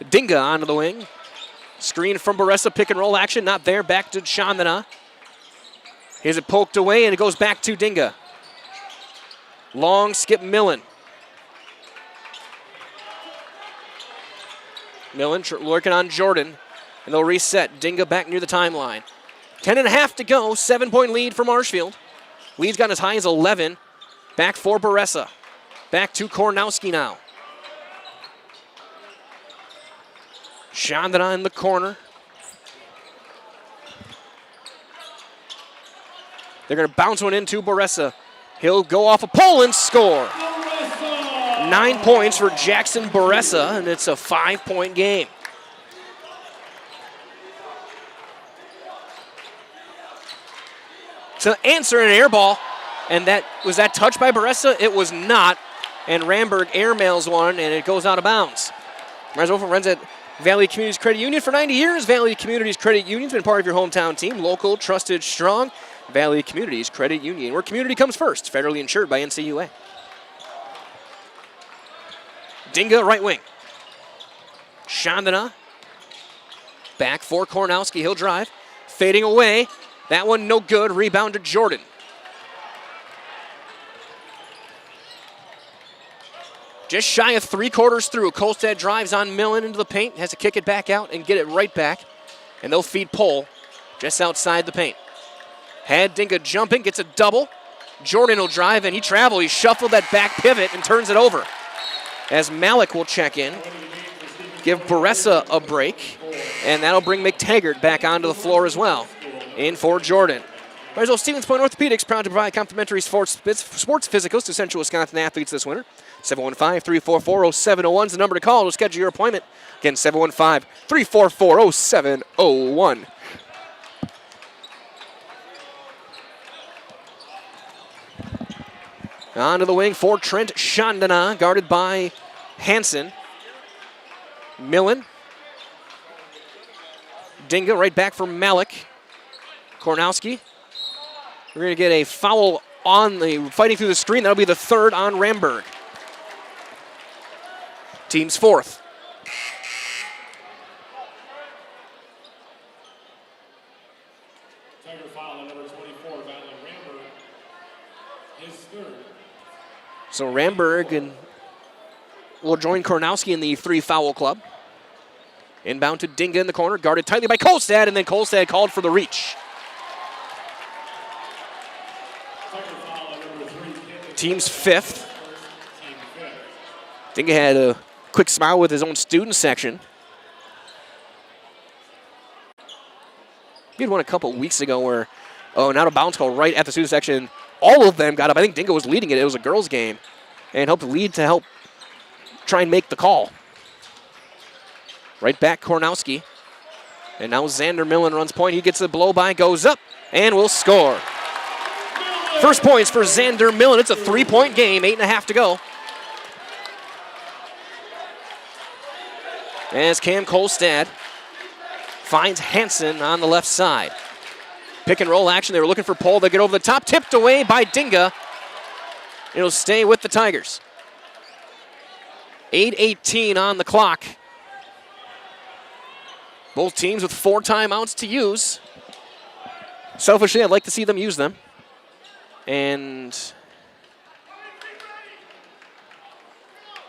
Speaker 1: Dinga onto the wing. Screen from Baressa, pick and roll action, not there. Back to Chandra. Here's it poked away, and it goes back to Dinga. Long skip Millen. Millen lurking on Jordan, and they'll reset. Dinga back near the timeline. 10.5 to go, 7-point lead for Marshfield. Lead's got as high as 11. Back for Baressa. Back to Kornowski now. Chandra in the corner. They're going to bounce one into Baressa. He'll go off a pole and score. 9 points for Jackson Baressa, and it's a 5-point game. To answer an air ball, and was that touched by Baressa? It was not, and Ramberg airmails one, and it goes out of bounds. Marzofo runs at Valley Communities Credit Union for 90 years. Valley Communities Credit Union's been part of your hometown team. Local, trusted, strong. Valley Communities Credit Union, where community comes first. Federally insured by NCUA. Dinga, right wing. Chandra. Back for Kornowski. He'll drive. Fading away. That one no good. Rebound to Jordan. Just shy of 3/4 through. Kolstad drives on Millen into the paint. Has to kick it back out and get it right back. And they'll feed Pohl just outside the paint. Had Dinga jumping, gets a double. Jordan will drive, and he traveled. He shuffled that back pivot and turns it over. As Malik will check in, give Baressa a break, and that'll bring McTaggart back onto the floor as well. In for Jordan. Might as well Stevens Point Orthopedics, proud to provide complimentary sports physicals to Central Wisconsin athletes this winter. 715-344-0701 is the number to call to schedule your appointment. Again, 715-344-0701. Onto the wing for Trent Chandana, guarded by Hansen. Millen. Dinga right back for Malik. Kornowski. We're going to get a foul on the fighting through the screen. That'll be the third on Ramberg. Team's fourth.
Speaker 3: Tiger foul on number 24, Valen Ramberg. His third.
Speaker 1: So Ramberg will join Kornowski in the 3-foul club. Inbound to Dinga in the corner, guarded tightly by Kolstad, and then Kolstad called for the reach. Team's fifth. Dinga had a quick smile with his own student section. He had one a couple weeks ago where, an out of bounds call right at the student section. All of them got up. I think Dinga was leading it. It was a girls' game. And helped lead to help try and make the call. Right back, Kornowski. And now Xander Millen runs point. He gets a blow by, goes up, and will score. First points for Xander Millen. It's a 3-point game, 8.5 to go. As Cam Kolstad finds Hansen on the left side. Pick and roll action. They were looking for Pohl. They get over the top, tipped away by Dinga. It'll stay with the Tigers. 8:18 on the clock. Both teams with 4 timeouts to use. Selfishly, I'd like to see them use them. And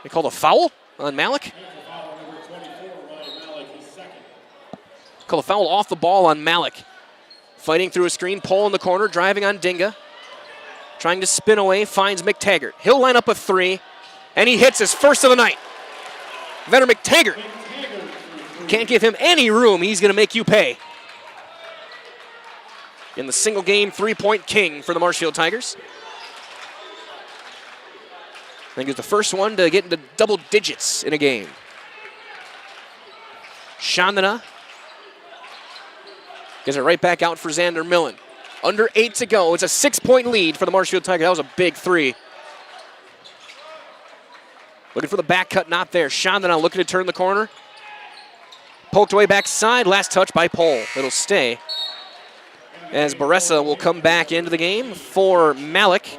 Speaker 1: they called a foul on Malik. Called a foul off the ball on Malik. Fighting through a screen, Pohl in the corner, driving on Dinga. Trying to spin away, finds McTaggart. He'll line up a 3, and he hits his first of the night. Veteran McTaggart can't give him any room. He's going to make you pay. In the single game 3-point king for the Marshfield Tigers. I think it's the first one to get into double digits in a game. Chandana gets it right back out for Xander Millen. Under 8 to go. It's a 6-point lead for the Marshfield Tigers. That was a big 3. Looking for the back cut, not there. Chandana looking to turn the corner. Poked away backside. Last touch by Pohl. It'll stay. As Baressa will come back into the game for Malik.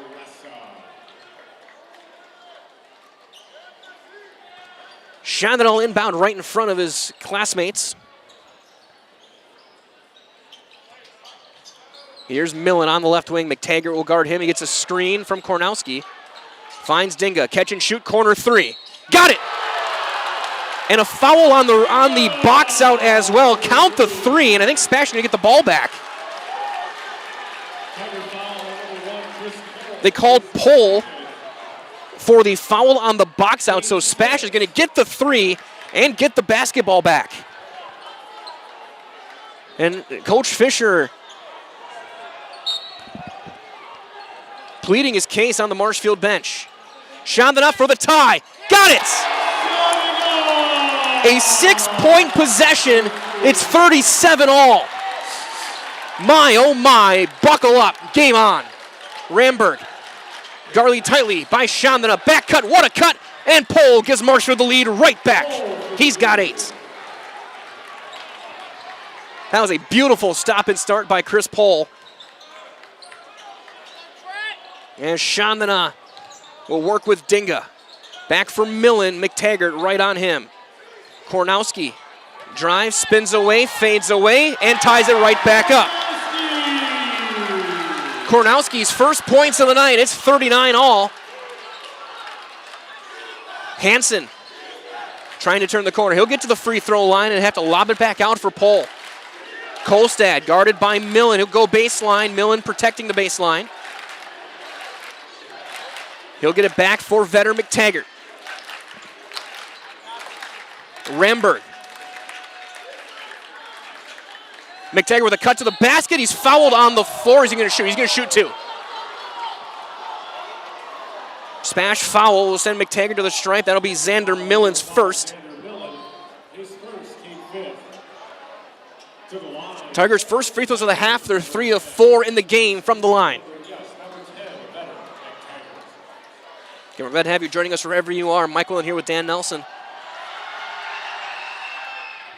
Speaker 1: Chandana inbound right in front of his classmates. Here's Millen on the left wing. McTaggart will guard him. He gets a screen from Kornowski. Finds Dinga. Catch and shoot, corner 3. Got it! And a foul on the box out as well. Count the 3, and I think SPASH is going to get the ball back. They called Pohl for the foul on the box out, so SPASH is going to get the 3 and get the basketball back. And Coach Fisher pleading his case on the Marshfield bench. Chandana for the tie. Got it! A 6-point possession. It's 37 all. My, oh my, buckle up. Game on. Ramberg. Guarded tightly by Chandana. Back cut, what a cut. And Pohl gives Marshfield the lead right back. He's got 8. That was a beautiful stop and start by Chris Pohl. And Chandana will work with Dinga. Back for Millen, McTaggart right on him. Kornowski drives, spins away, fades away, and ties it right back up. Kornowski's first points of the night. It's 39 all. Hansen trying to turn the corner. He'll get to the free throw line and have to lob it back out for Pohl. Kolstad guarded by Millen. He'll go baseline. Millen protecting the baseline. He'll get it back for Vetter McTaggart. Ramberg. McTaggart with a cut to the basket. He's fouled on the floor. Is he going to shoot? He's going to shoot two. SPASH foul will send McTaggart to the stripe. That'll be Xander Millen's first. Tigers' first free throws of the half. They're 3 of 4 in the game from the line. Okay, we're glad to have you joining us wherever you are. Mike Willen here with Dan Nelson.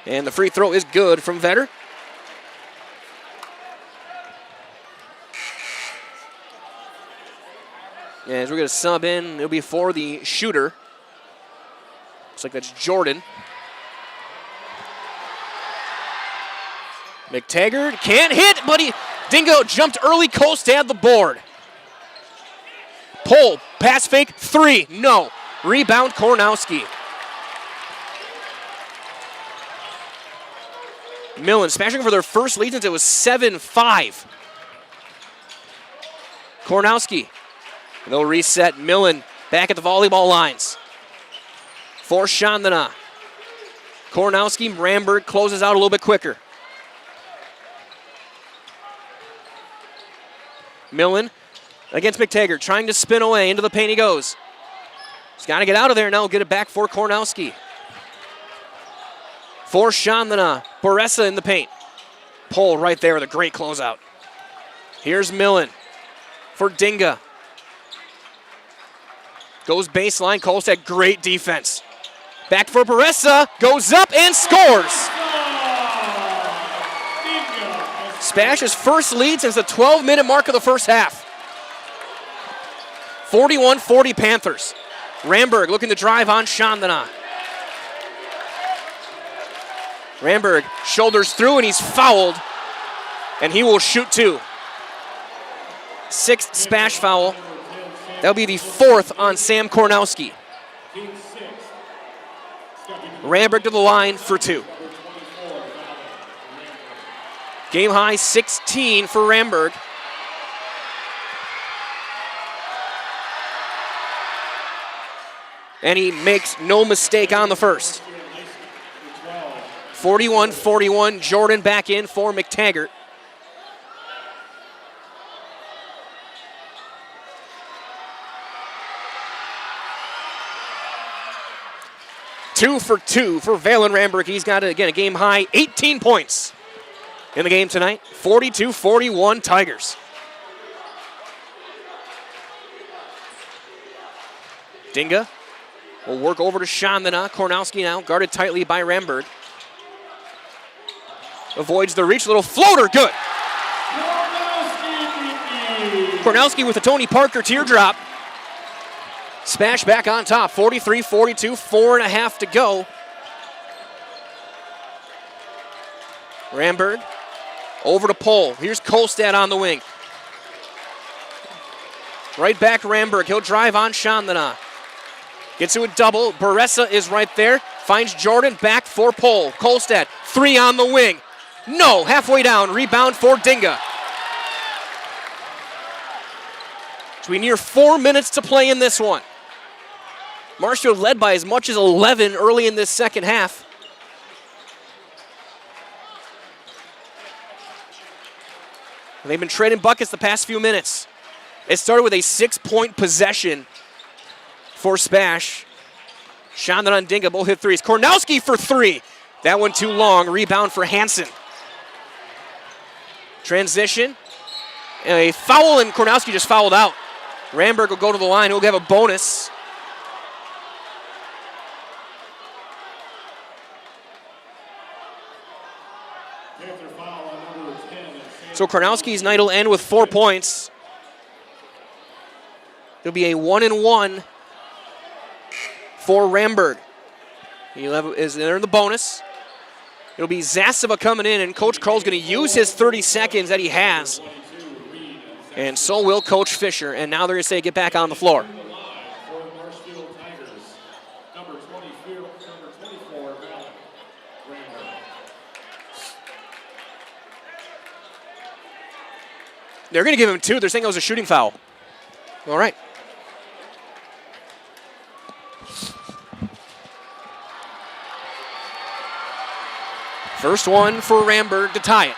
Speaker 1: And the free throw is good from Vetter. As we're going to sub in, it'll be for the shooter. Looks like that's Jordan. McTaggart can't hit, but Dingo jumped early. Kolstad the board. Pull, pass fake, 3, no. Rebound, Kornowski. Millen smashing for their first lead since it was 7-5. Kornowski. They'll reset. Millen back at the volleyball lines. For Chandana. Kornowski, Ramberg closes out a little bit quicker. Millen against McTaggart, trying to spin away. Into the paint he goes. He's got to get out of there now. Get it back for Kornowski. For Chandana. Boressa in the paint. Pull right there with a great closeout. Here's Millen for Dinga. Goes baseline. Kolstad, great defense. Back for Boressa. Goes up and scores. SPASH's first lead since the 12-minute mark of the first half. 41-40 Panthers. Ramberg looking to drive on Chandana. Ramberg shoulders through and he's fouled. And he will shoot two. 6th SPASH foul. That'll be the 4th on Sam Kornowski. Ramberg to the line for 2. Game high 16 for Ramberg. And he makes no mistake on the first. 41-41, Jordan back in for McTaggart. Two for Valen Ramberg. He's got, again, a game high 18 points in the game tonight. 42-41 Tigers. Dinga will work over to Chandana. Kornowski now guarded tightly by Ramberg. Avoids the reach. Little floater. Good. Kornowski with the Tony Parker teardrop. SPASH back on top. 43-42. 4.5 to go. Ramberg over to Pohl. Here's Kolstad on the wing. Right back Ramberg. He'll drive on Chandana. Gets to a double. Boressa is right there. Finds Jordan. Back for Pohl. Kolstad. 3 on the wing. No. Halfway down. Rebound for Dinga. So we near 4 minutes to play in this one. Marshfield led by as much as 11 early in this second half. And they've been trading buckets the past few minutes. It started with a 6-point possession for SPASH. Chandana and Dinga both hit threes. Kornowski for 3. That one too long. Rebound for Hansen. Transition. And a foul, and Kornowski just fouled out. Ramberg will go to the line. He'll have a bonus. So Kornowski's night will end with 4 points. There'll be a 1-and-1 for Ramberg. Is there in the bonus. It'll be Zasova coming in, and Coach Carl's going to use his 30 seconds that he has. And so will Coach Fisher. And now they're going to say get back on the floor. They're going to give him 2. They're saying it was a shooting foul. All right. First one for Ramberg to tie it.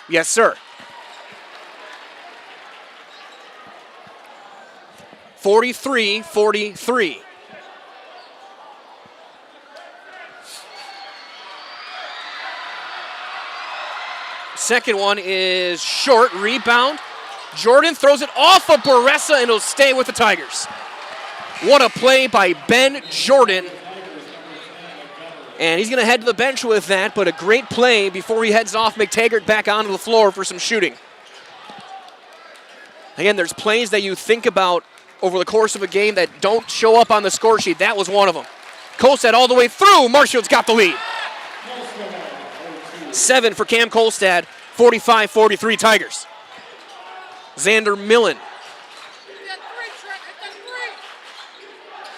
Speaker 1: Yes, sir. 43-43. Second one is short, rebound. Jordan throws it off of Baressa and it'll stay with the Tigers. What a play by Ben Jordan. And he's going to head to the bench with that, but a great play before he heads off McTaggart back onto the floor for some shooting. Again, there's plays that you think about over the course of a game that don't show up on the score sheet. That was one of them. Kolstad all the way through. Marshfield's got the lead. 7 for Cam Kolstad, 45-43 Tigers. Xander Millen.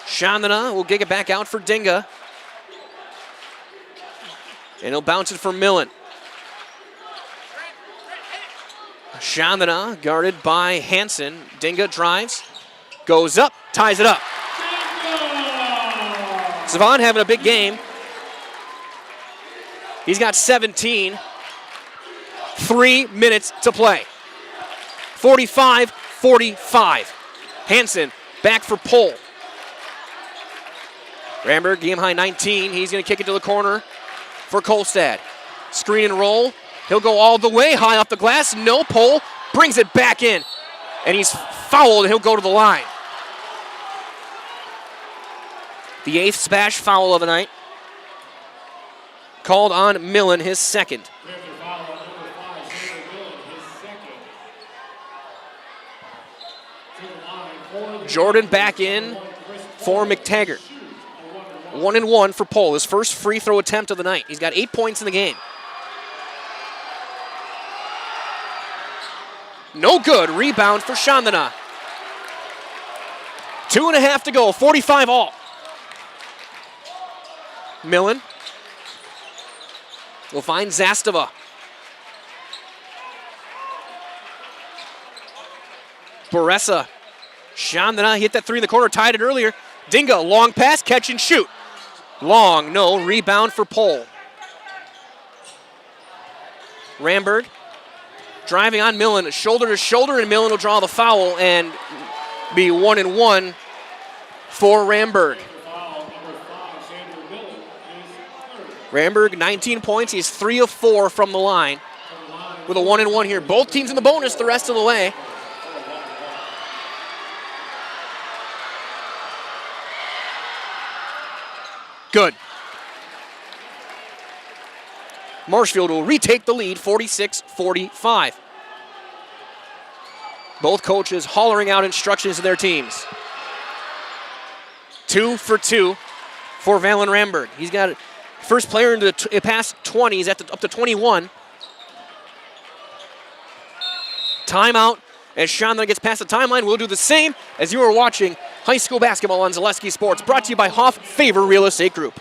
Speaker 1: Chandana will kick it back out for Dinga. And he'll bounce it for Millen. Chandana guarded by Hansen. Dinga drives, goes up, ties it up. Savon having a big game. He's got 17. 3 minutes to play. 45-45. Hansen back for Pohl. Ramberg, game high 19. He's going to kick it to the corner for Kolstad. Screen and roll. He'll go all the way high off the glass. No, Pohl brings it back in. And he's fouled and he'll go to the line. The 8th SPASH foul of the night. Called on Millen, his second. Jordan back in for McTaggart. 1-1 for Pohl, his first free throw attempt of the night. He's got 8 points in the game. No good. Rebound for Chandana. 2.5 to go. 45 all. Millen will find Zastava. Baressa. Chandana hit that 3 in the corner, tied it earlier. Dinga, long pass, catch and shoot. Long, no. Rebound for Pohl. Ramberg driving on Millen, shoulder to shoulder, and Millen will draw the foul and be 1-1 for Ramberg. Ramberg, 19 points. He's 3 of 4 from the line with a 1-1 here. Both teams in the bonus the rest of the way. Good. Marshfield will retake the lead, 46-45. Both coaches hollering out instructions to their teams. 2 for 2 for Valen Ramberg. He's got first player into the past 20. He's at up to 21. Timeout as Chandler gets past the timeline. We'll do the same as you are watching high school basketball on Zaleski Sports, brought to you by Hoff Favor Real Estate Group.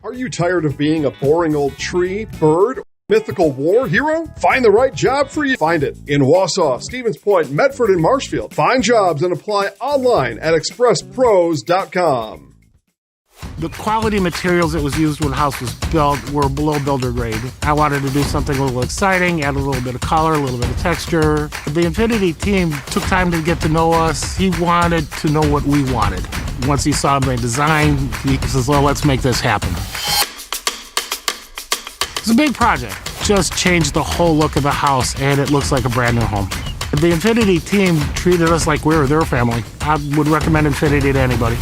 Speaker 6: Are you tired of being a boring old tree, bird, mythical war hero? Find the right job for you. Find it in Wausau, Stevens Point, Medford, and Marshfield. Find jobs and apply online at expresspros.com.
Speaker 7: The quality materials that was used when the house was built were below builder grade. I wanted to do something a little exciting, add a little bit of color, a little bit of texture. The Infinity team took time to get to know us. He wanted to know what we wanted. Once he saw my design, he says, well, let's make this happen. It's a big project. Just changed the whole look of the house, and it looks like a brand new home. The Infinity team treated us like we were their family. I would recommend Infinity to anybody.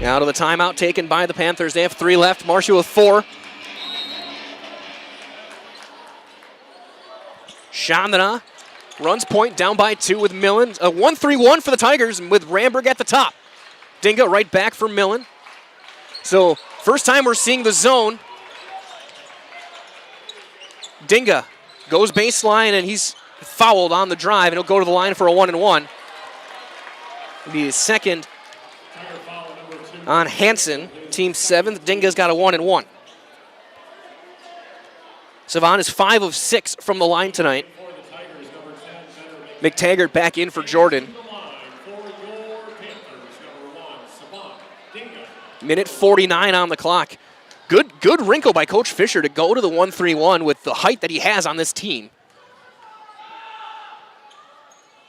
Speaker 1: Out of the timeout taken by the Panthers. They have 3 left. Marshall with 4. Chandana runs point down by 2 with Millen. A 1-3-1 for the Tigers with Ramberg at the top. Dinga right back for Millen. So first time we're seeing the zone. Dinga goes baseline and he's fouled on the drive and he'll go to the line for a 1-1. It'll be his second on Hansen, team 7th. Dinga's got a 1-1. Savon is 5 of 6 from the line tonight. McTaggart back in for Jordan. Minute 49 on the clock. Good wrinkle by Coach Fisher to go to the 1-3-1 with the height that he has on this team.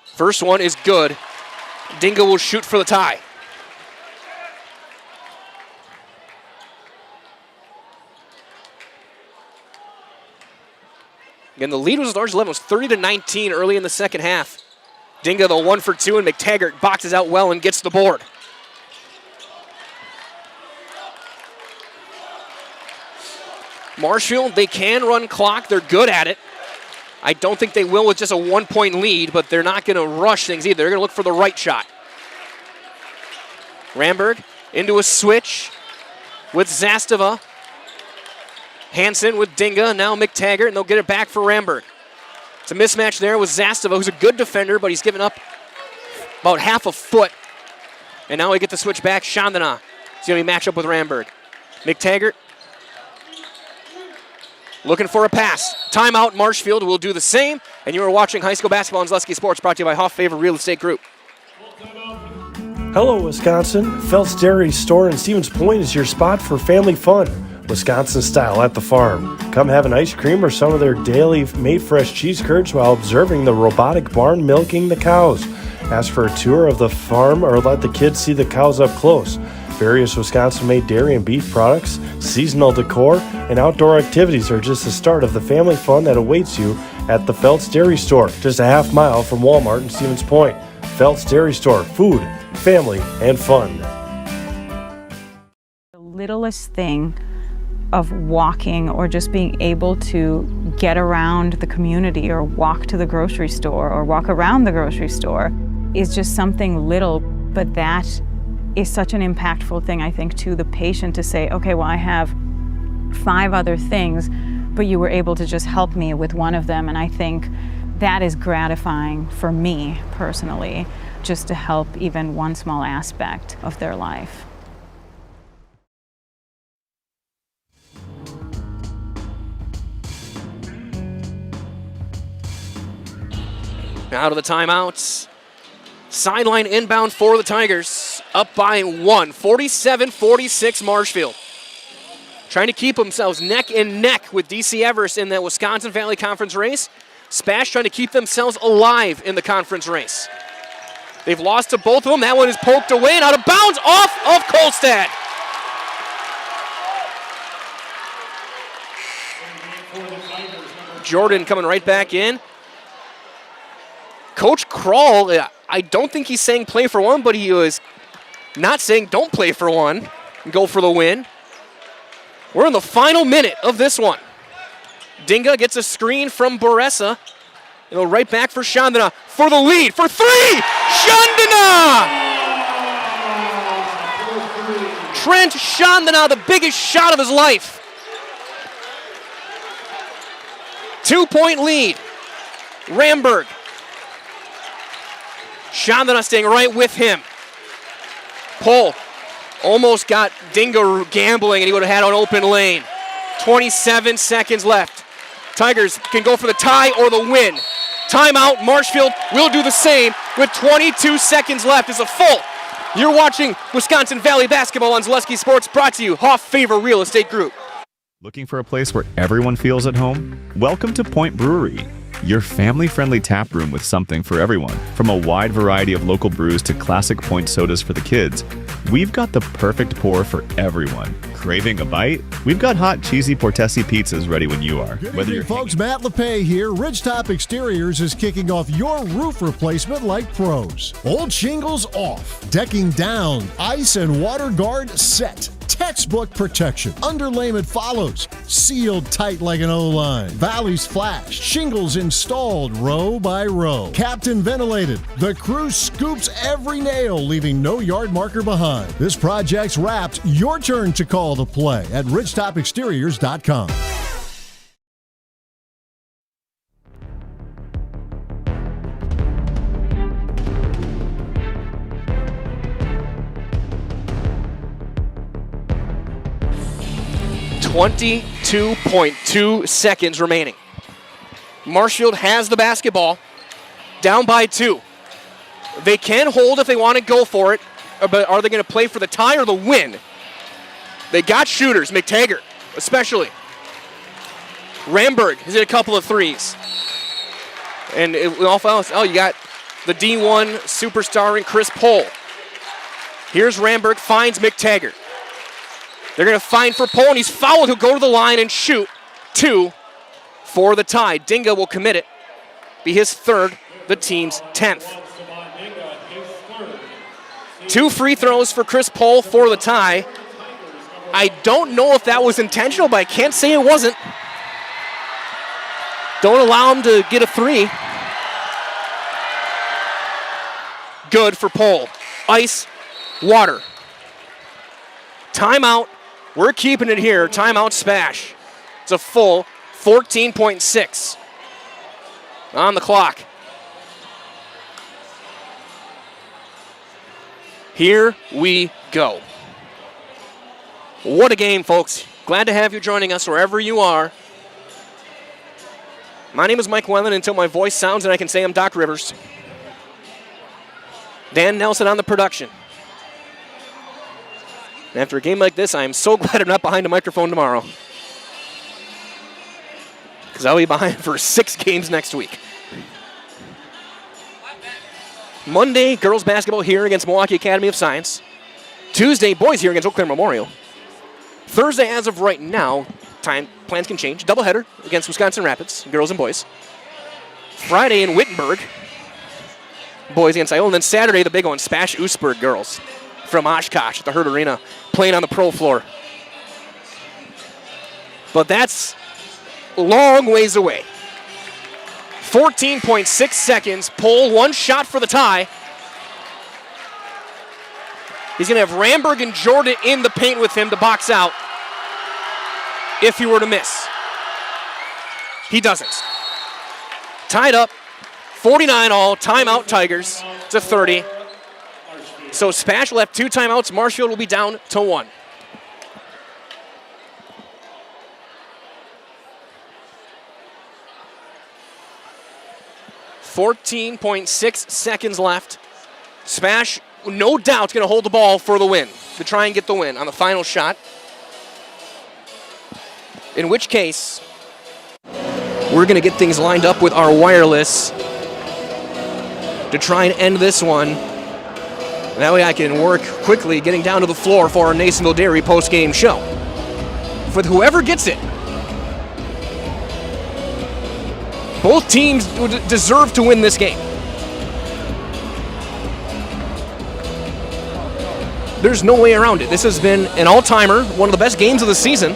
Speaker 1: First one is good. Dinga will shoot for the tie. Again, the lead was as large as 11. It was 30-19 early in the second half. Dinga the 1 for 2, and McTaggart boxes out well and gets the board. Marshfield, they can run clock. They're good at it. I don't think they will with just a 1-point lead, but they're not going to rush things either. They're going to look for the right shot. Ramberg into a switch with Zastava. Hansen with Dinga, now McTaggart, and they'll get it back for Ramberg. It's a mismatch there with Zastava, who's a good defender, but he's given up about half a foot. And now we get the switch back. Chandana is going to be matched up with Ramberg. McTaggart looking for a pass. Timeout, Marshfield will do the same. And you are watching high school basketball on Zaleski Sports, brought to you by Hoff Favor Real Estate Group.
Speaker 9: Hello, Wisconsin. Phelps Dairy Store in Stevens Point is your spot for family fun. Wisconsin style at the farm. Come have an ice cream or some of their daily made fresh cheese curds while observing the robotic barn milking the cows. Ask for a tour of the farm or let the kids see the cows up close. Various Wisconsin-made dairy and beef products, seasonal decor, and outdoor activities are just the start of the family fun that awaits you at the Phelps Dairy Store, just a half mile from Walmart in Stevens Point. Phelps Dairy Store, food, family, and fun.
Speaker 10: The littlest thing of walking or just being able to get around the community or walk to the grocery store or walk around the grocery store is just something little, but that is such an impactful thing, I think, to the patient to say, okay, well, I have 5 other things, but you were able to just help me with one of them. And I think that is gratifying for me personally, just to help even one small aspect of their life.
Speaker 1: Out of the timeouts. Sideline inbound for the Tigers. Up by 1. 47-46 Marshfield. Trying to keep themselves neck and neck with DC Everest in that Wisconsin Valley Conference race. SPASH trying to keep themselves alive in the conference race. They've lost to both of them. That one is poked away and out of bounds off of Kolstad. Jordan coming right back in. Coach Kroll, I don't think he's saying play for one, but he was not saying don't play for one and go for the win. We're in the final minute of this one. Dinga gets a screen from Boressa. It'll right back for Chandana for the lead for 3. Chandana! Trent Chandana, the biggest shot of his life. 2-point lead. Ramberg. Chandana staying right with him. Pull. Almost got Dinga gambling and he would have had an open lane. 27 seconds left. Tigers can go for the tie or the win. Timeout. Marshfield will do the same with 22 seconds left. It's a full. You're watching Wisconsin Valley Basketball on Zaleski Sports, brought to you Hoff Favor Real Estate Group.
Speaker 11: Looking for a place where everyone feels at home? Welcome to Point Brewery, your family-friendly tap room with something for everyone. From a wide variety of local brews to classic Point sodas for the kids, we've got the perfect pour for everyone. Craving a bite? We've got hot, cheesy Portesi pizzas ready when you are.
Speaker 12: Good evening, folks. Matt LePay here. Ridgetop Exteriors is kicking off your roof replacement like pros. Old shingles off, decking down, ice and water guard set. Textbook protection. Underlayment follows. Sealed tight like an O-line. Valleys flashed. Shingles installed row by row. Captain ventilated. The crew scoops every nail, leaving no yard marker behind. This project's wrapped. Your turn to call the play at ridgetopexteriors.com.
Speaker 1: 22.2 seconds remaining. Marshfield has the basketball, down by 2. They can hold if they want to go for it, but are they going to play for the tie or the win? They got shooters, McTaggart especially. Ramberg has hit a couple of threes. And off else, you got the D1 superstar in Chris Pohl. Here's Ramberg, finds McTaggart. They're going to find for Pohl, and he's fouled. He'll go to the line and shoot 2 for the tie. Dinga will commit it. Be his 3rd, the team's 10th. 2 free throws for Chris Pohl for the tie. I don't know if that was intentional, but I can't say it wasn't. Don't allow him to get a 3. Good for Pohl. Ice, water. Timeout. We're keeping it here. Timeout SPASH. It's a full 14.6 on the clock. Here we go. What a game, folks. Glad to have you joining us wherever you are. My name is Mike Wellen until my voice sounds and I can say I'm Doc Rivers. Dan Nelson on the production. And after a game like this, I am so glad I'm not behind a microphone tomorrow. Because I'll be behind for 6 games next week. Monday, girls basketball here against Milwaukee Academy of Science. Tuesday, boys here against Eau Claire Memorial. Thursday, as of right now, plans can change. Doubleheader against Wisconsin Rapids, girls and boys. Friday in Wittenberg, boys against Iowa. And then Saturday, the big one, SPASH Oostburg girls from Oshkosh at the Hurt Arena, playing on the pro floor. But that's a long ways away. 14.6 seconds. Pohl, 1 shot for the tie. He's going to have Ramberg and Jordan in the paint with him to box out if he were to miss. He doesn't. Tied up, 49 all, timeout Tigers to 30. So SPASH left 2 timeouts. Marshfield will be down to 1. .6 seconds left. SPASH, no doubt, going to hold the ball for the win, to try and get the win on the final shot. In which case, we're going to get things lined up with our wireless to try and end this one. That way I can work quickly getting down to the floor for our Nasonville Dairy post-game show. For whoever gets it, both teams deserve to win this game. There's no way around it. This has been an all-timer, one of the best games of the season.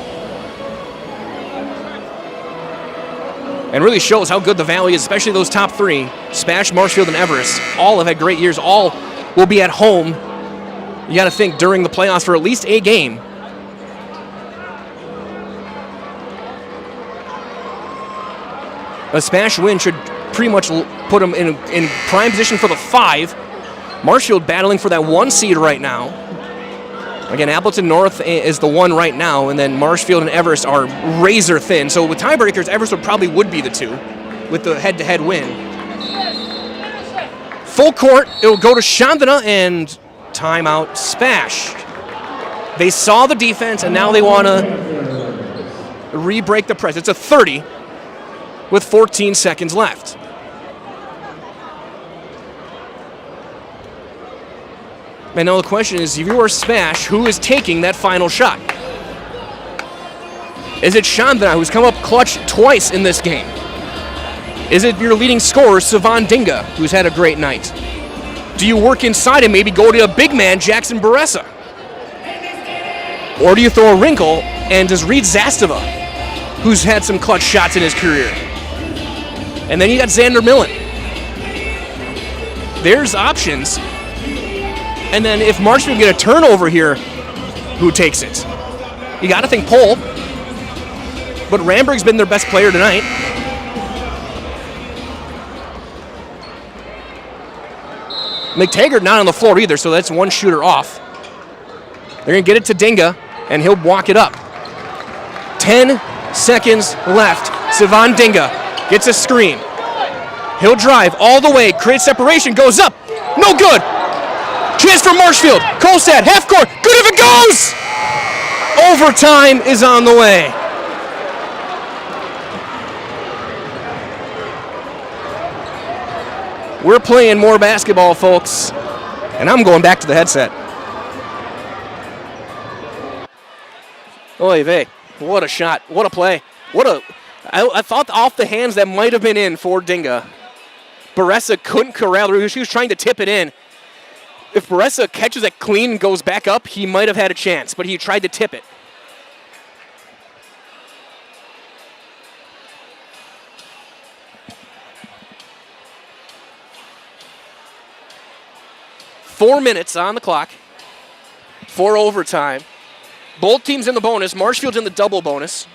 Speaker 1: And really shows how good the Valley is, especially those top 3, SPASH, Marshfield, and Everest. All have had great years. All will be at home, you got to think, during the playoffs for at least a game. A SPASH win should pretty much put them in prime position for the 5. Marshfield battling for that 1 seed right now. Again, Appleton North is the 1 right now, and then Marshfield and Everest are razor thin. So with tiebreakers, Everest would be the 2 with the head-to-head win. Full court, it'll go to Chandana, and timeout SPASH. They saw the defense, and now they want to re-break the press. It's a 30 with 14 seconds left. And now the question is, if you are SPASH, who is taking that final shot? Is it Chandana, who's come up clutch twice in this game? Is it your leading scorer, Savan Dinga, who's had a great night? Do you work inside and maybe go to a big man, Jackson Baressa? Or do you throw a wrinkle and does Reed Zastava, who's had some clutch shots in his career? And then you got Xander Millen. There's options. And then if Marshfield get a turnover here, who takes it? You got to think Pohl. But Ramberg's been their best player tonight. McTaggart not on the floor either, so that's 1 shooter off. They're going to get it to Dinga, and he'll walk it up. 10 seconds left. Sivan Dinga gets a screen. He'll drive all the way, creates separation, goes up. No good. Chance for Marshfield. Kolstad, half court. Good if it goes! Overtime is on the way. We're playing more basketball, folks. And I'm going back to the headset. Oy vey. What a shot. What a play. I thought off the hands that might have been in for Dinga. Baressa couldn't corral her. She was trying to tip it in. If Baressa catches it clean and goes back up, he might have had a chance, but he tried to tip it. Four minutes on the clock for overtime. Both teams in the bonus. Marshfield's in the double bonus.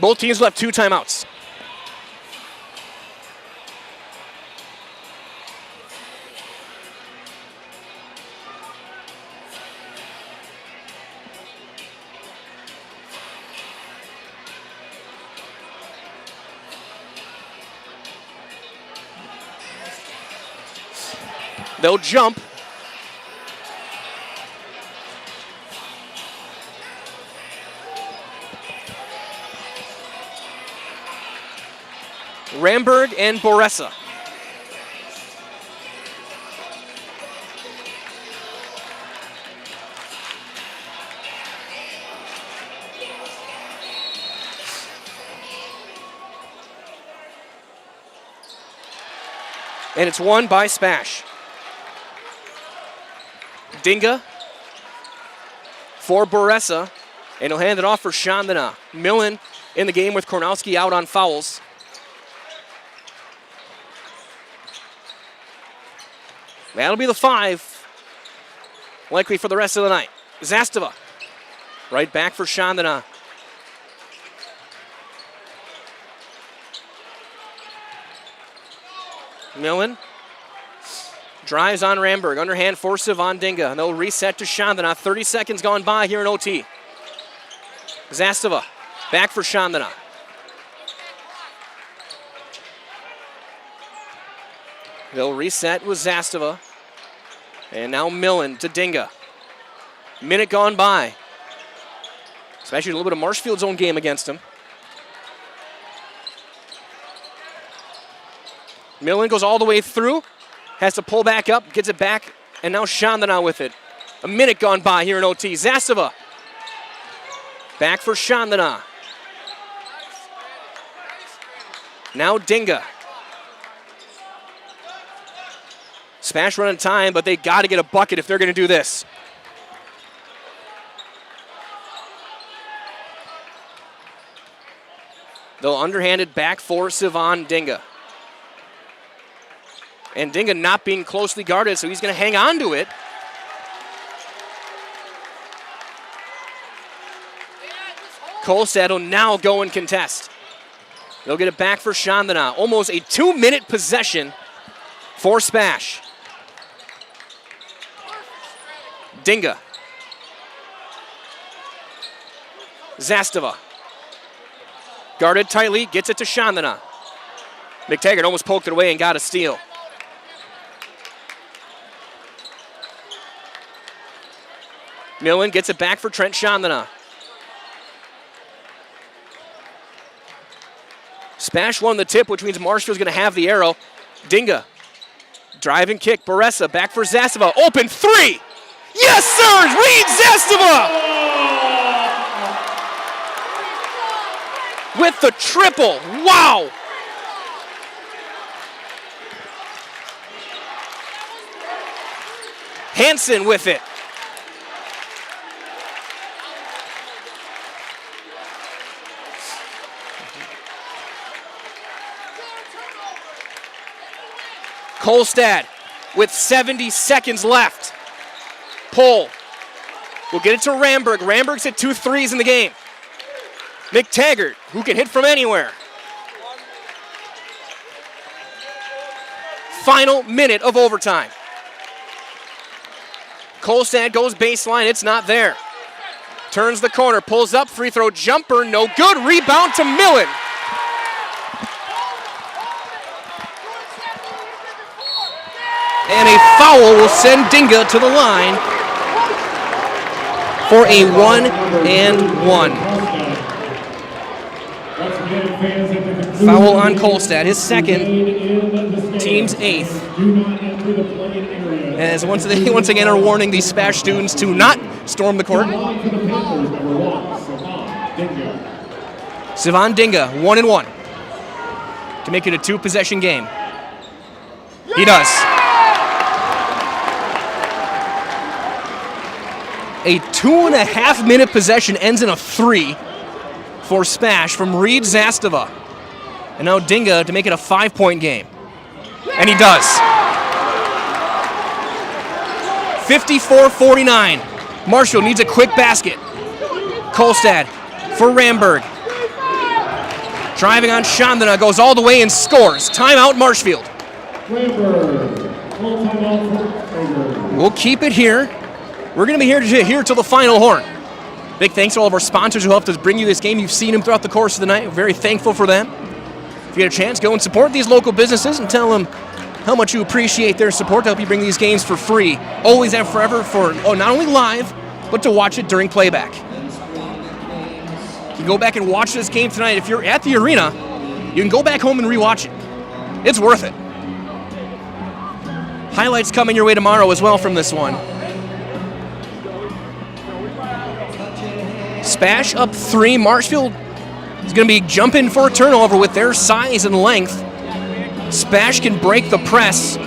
Speaker 1: Both teams left 2 timeouts. They'll jump. Ramberg and Boressa. And it's won by SPASH. Dinga for Boressa, and he'll hand it off for Chandana. Millen in the game with Kornowski out on fouls. That'll be the 5, likely for the rest of the night. Zastava, right back for Chandana. Millen drives on Ramberg, underhand for Sivan Dinga, and they'll reset to Chandana. 30 seconds gone by here in OT. Zastava, back for Chandana. They'll reset with Zastava. And now Millen to Dinga. Minute gone by. Especially a little bit of Marshfield's own game against him. Millen goes all the way through. Has to pull back up, gets it back, and now Chandana with it. A minute gone by here in OT. Zastava. Back for Chandana. Now Dinga. SPASH running time, but they got to get a bucket if they're going to do this. They'll underhand it back for Sivan Dinga. And Dinga not being closely guarded, so he's going to hang on to it. Kolstad will now go and contest. They'll get it back for Chandana. Almost a 2-minute possession for SPASH. Dinga. Zastava. Guarded tightly, gets it to Chandana. McTaggart almost poked it away and got a steal. Millen gets it back for Trent Chandana. SPASH won the tip, which means Marshfield's going to have the arrow. Dinga. Drive and kick. Boressa back for Zastava. Open 3. Yes, sir! Reed Zastava! With the triple. Wow! Hansen with it. Kolstad with 70 seconds left. Pull. We'll get it to Ramberg. Ramberg's hit 2 threes in the game. McTaggart, who can hit from anywhere. Final minute of overtime. Kolstad goes baseline. It's not there. Turns the corner, pulls up, free throw jumper, no good. Rebound to Millen. And a foul will send Dinga to the line for a 1-and-1. Foul on Kolstad, his second, team's 8th. As once again are warning these SPASH students to not storm the court. Sivan Dinga, 1-and-1, to make it a 2-possession game. He does. A 2.5-minute possession ends in a 3 for SPASH from Reed Zastava. And now Dinga to make it a 5-point game. And he does. 54-49. Marshfield needs a quick basket. Kolstad for Ramberg. Driving on Chandana, goes all the way and scores. Timeout Marshfield. We'll keep it here. We're going to be here till the final horn. Big thanks to all of our sponsors who helped us bring you this game. You've seen them throughout the course of the night. We're very thankful for them. If you get a chance, go and support these local businesses and tell them how much you appreciate their support to help you bring these games for free. Always and forever for not only live, but to watch it during playback. You can go back and watch this game tonight. If you're at the arena, you can go back home and rewatch it. It's worth it. Highlights coming your way tomorrow as well from this one. SPASH up 3. Marshfield is going to be jumping for a turnover with their size and length. SPASH can break the press.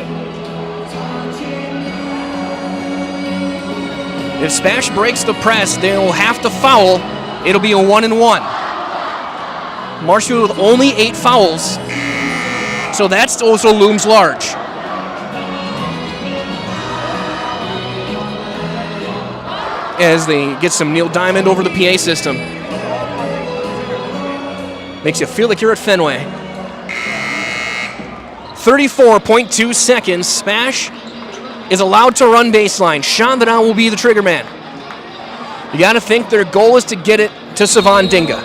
Speaker 1: If SPASH breaks the press, they'll have to foul. It'll be a 1-and-1. Marshfield with only 8 fouls, so that also looms large. As they get some Neil Diamond over the PA system. Makes you feel like you're at Fenway. 34.2 seconds. SPASH is allowed to run baseline. Chandana will be the trigger man. You got to think their goal is to get it to Sivan Dinga.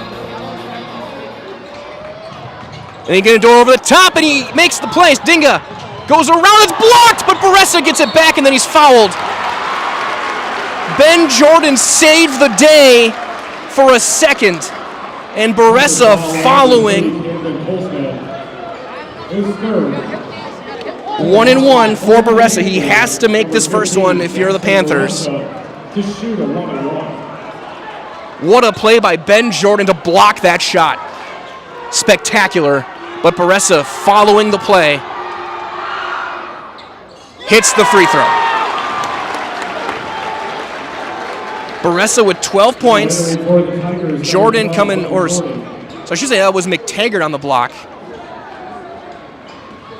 Speaker 1: And he's going to go over the top, and he makes the place. Dinga goes around, it's blocked, but Baressa gets it back, and then he's fouled. Ben Jordan saved the day for a second, and Baressa following. 1-and-1 for Baressa. He has to make this first one if you're the Panthers. What a play by Ben Jordan to block that shot. Spectacular, but Baressa following the play hits the free throw. Baressa with 12 points. Jordan coming, so I should say that was McTaggart on the block.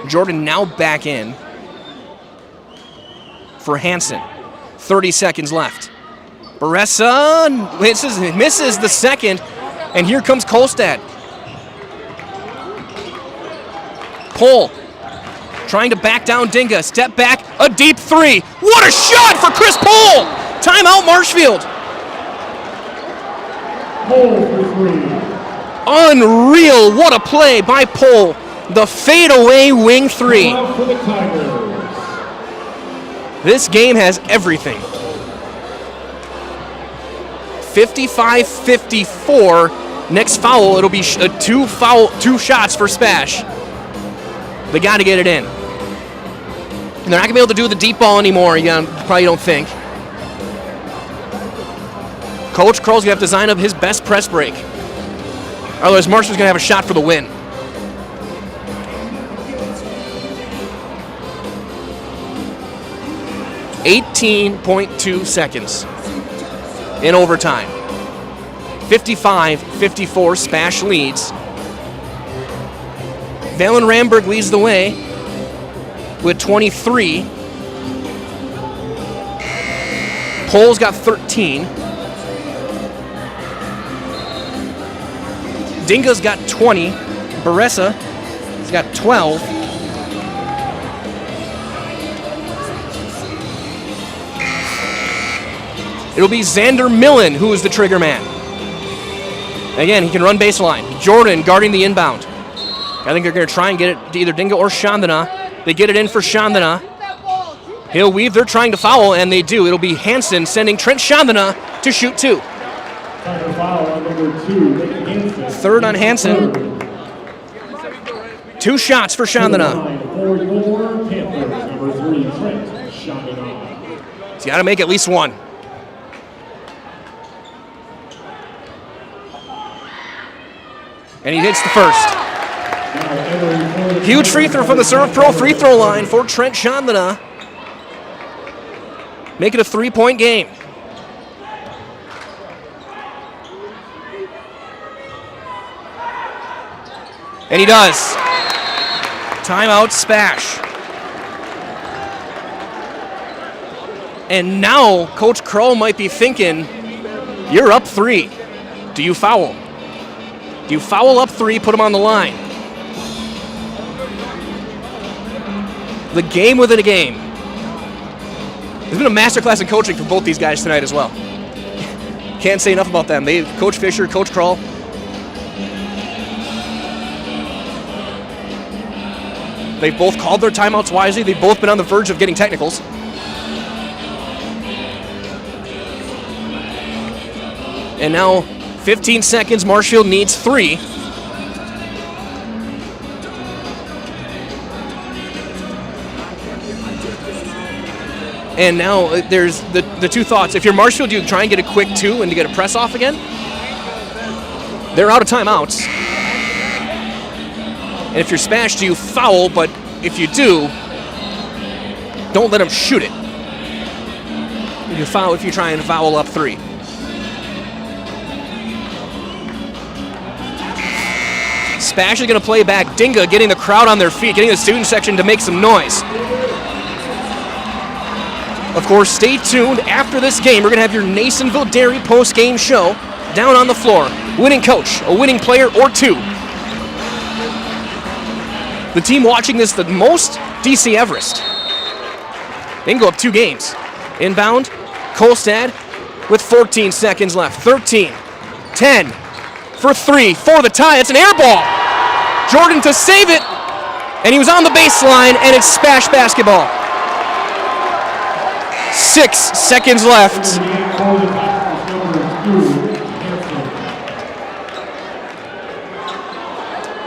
Speaker 1: Jordan now back in for Hansen. 30 seconds left. Baressa misses the second, and here comes Kolstad. Pohl trying to back down Dinga. Step back, a deep 3. What a shot for Chris Pohl! Timeout Marshfield. Unreal, what a play by Pohl. The fadeaway wing 3. This game has everything. 55-54. Next foul, it'll be two shots for SPASH. They got to get it in. And they're not going to be able to do the deep ball anymore, probably don't think. Coach Kroll's going to have to design up his best press break. Otherwise, Marshall's going to have a shot for the win. .2 seconds in overtime. 55-54, SPASH leads. Valen Ramberg leads the way with 23. Pohl's got 13. Dinga's got 20. Baressa has got 12. It'll be Xander Millen who is the trigger man. Again, he can run baseline. Jordan guarding the inbound. I think they're going to try and get it to either Dinga or Chandana. They get it in for Chandana. He'll weave. They're trying to foul, and they do. It'll be Hansen sending Trent Chandana to shoot 2. Third on Hansen. 2 shots for Chandana. He's got to make at least 1. And he hits the first. Huge free throw from the Serve Pro free throw line for Trent Chandana. Make it a 3-point game. And he does. Timeout, SPASH. And now Coach Kroll might be thinking, you're up 3. Do you foul? Do you foul up 3, put him on the line? The game within a game. There's been a masterclass in coaching for both these guys tonight as well. Can't say enough about them. Coach Fisher, Coach Kroll. They've both called their timeouts wisely. They've both been on the verge of getting technicals. And now 15 seconds, Marshfield needs 3. And now there's the 2 thoughts. If you're Marshfield, you try and get a quick 2 and to get a press off again. They're out of timeouts. And if you're SPASH, do you foul? But if you do, don't let them shoot it. You foul if you try and foul up 3. SPASH is going to play back. Dinga getting the crowd on their feet, getting the student section to make some noise. Of course, stay tuned. After this game, we're going to have your Nasonville Dairy post-game show down on the floor. Winning coach, a winning player, or 2. The team watching this the most, DC Everest. They can go up 2 games. Inbound, Kolstad with 14 seconds left. 13, 10, for 3, for the tie. It's an air ball. Jordan to save it, and he was on the baseline, and it's SPASH basketball. 6 seconds left.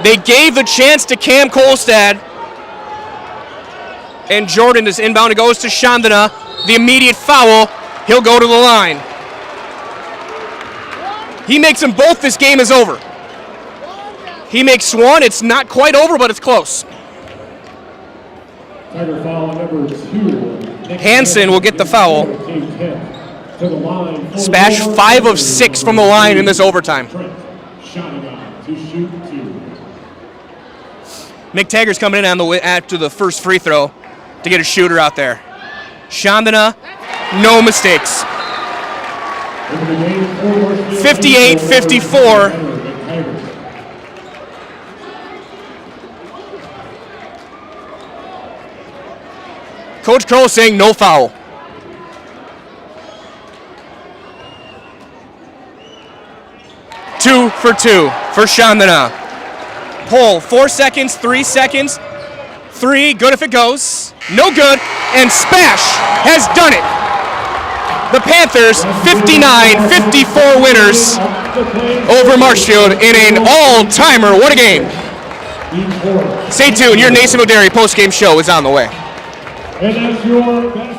Speaker 1: They gave the chance to Cam Kolstad, and Jordan is inbound. It goes to Chandana. The immediate foul. He'll go to the line. He makes them both. This game is over. He makes 1. It's not quite over, but it's close. Hansen will get the foul. SPASH 5 of 6 from the line in this overtime. McTaggart's coming in on the way after the first free throw to get a shooter out there. Chandana, no mistakes. 58-54. Coach Kroll saying no foul. Two for 2 for Chandana. Pull, 4 seconds, 3 seconds. 3, good if it goes. No good, and SPASH has done it. The Panthers, 59-54 winners over Marshfield in an all-timer. What a game. Stay tuned, your Nasonville Dairy post-game show is on the way.
Speaker 3: And that's your best.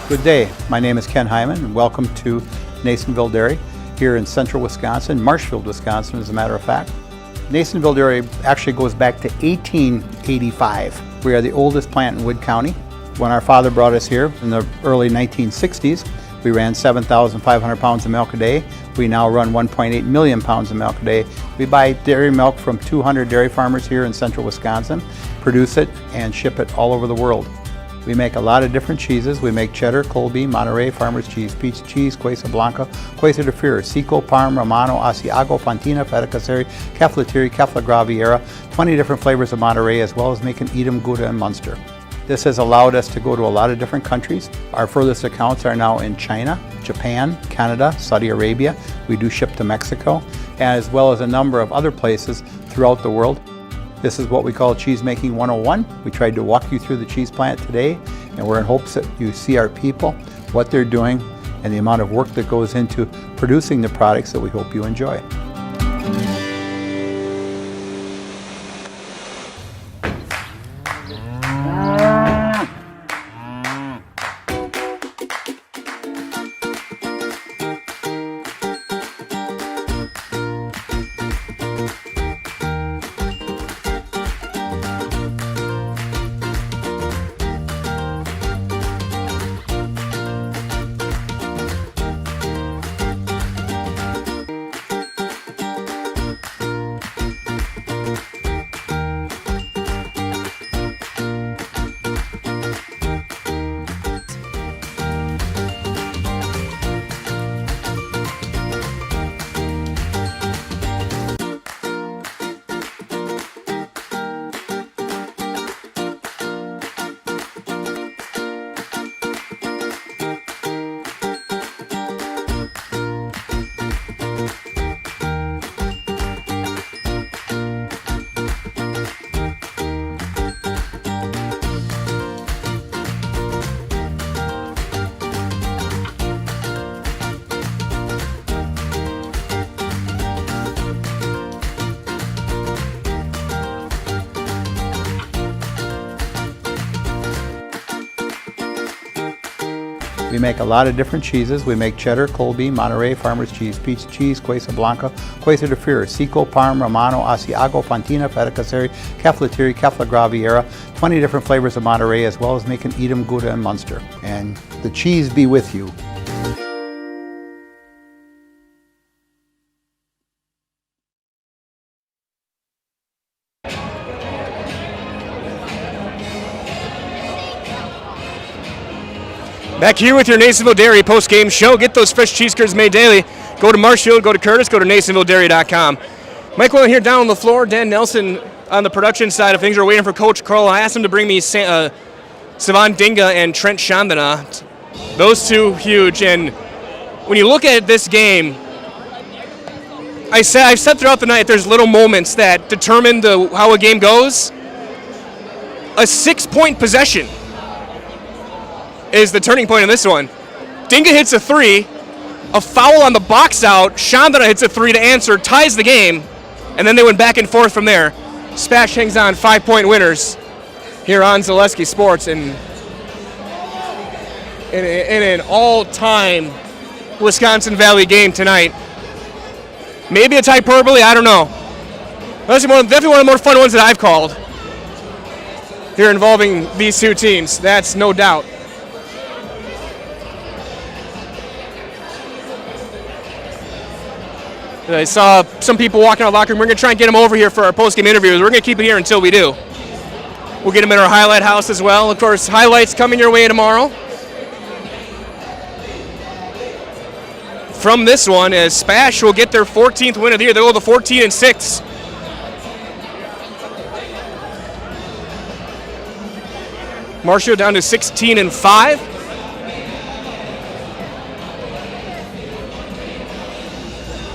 Speaker 13: Good day. My name is Ken Hyman, and welcome to Nasonville Dairy here in central Wisconsin, Marshfield, Wisconsin, as a matter of fact. Nasonville Dairy actually goes back to 1885. We are the oldest plant in Wood County. When our father brought us here in the early 1960s, we ran 7,500 pounds of milk a day. We now run 1.8 million pounds of milk a day. We buy dairy milk from 200 dairy farmers here in central Wisconsin, produce it, and ship it all over the world. We make a lot of different cheeses. We make cheddar, Colby, Monterey, Farmer's cheese, pizza cheese, Quesa Blanca, Quesa de Freire, Seco, Parm, Romano, Asiago, Fontina, Feta Caseri, Cafflatiri, Caffla Graviera, 20 different flavors of Monterey, as well as making Edam, Gouda, and Munster. This has allowed us to go to a lot of different countries. Our furthest accounts are now in China, Japan, Canada, Saudi Arabia. We do ship to Mexico, as well as a number of other places throughout the world. This is what we call Cheese Making 101. We tried to walk you through the cheese plant today, and we're in hopes that you see our people, what they're doing, and the amount of work that goes into producing the products that we hope you enjoy. We make a lot of different cheeses. We make cheddar, Colby, Monterey, Farmer's cheese, pizza cheese, Quesa Blanca, Quesa de Freire, Seco, Parm, Romano, Asiago, Fontina, Feta Caseri, Cafflatiri, Caffla Graviera, 20 different flavors of Monterey, as well as making Edam, Gouda, and Munster. And the cheese be with you.
Speaker 1: Back here with your Nasonville Dairy post-game show. Get those fresh cheese curds made daily. Go to Marshfield, go to Curtis, go to NasonvilleDairy.com. Mike Will here down on the floor. Dan Nelson on the production side of things. We're waiting for Coach Kroll. I asked him to bring me Savan Dinga and Trent Chandana. Those two huge. And when you look at this game, I've said throughout the night there's little moments that determine how a game goes. A 6-point possession is the turning point in this one. Dinga hits a 3, a foul on the box out, Chandana hits a 3 to answer, ties the game, and then they went back and forth from there. SPASH hangs on 5-point winners here on Zaleski Sports in an all-time Wisconsin Valley game tonight. Maybe it's hyperbole, I don't know. Definitely one of the more fun ones that I've called here involving these two teams, that's no doubt. I saw some people walking out of the locker room. We're going to try and get them over here for our post-game interviews. We're going to keep it here until we do. We'll get them in our highlight house as well. Of course, highlights coming your way tomorrow. From this one, as SPASH will get their 14th win of the year. They'll go to 14-6. Marshfield down to 16-5.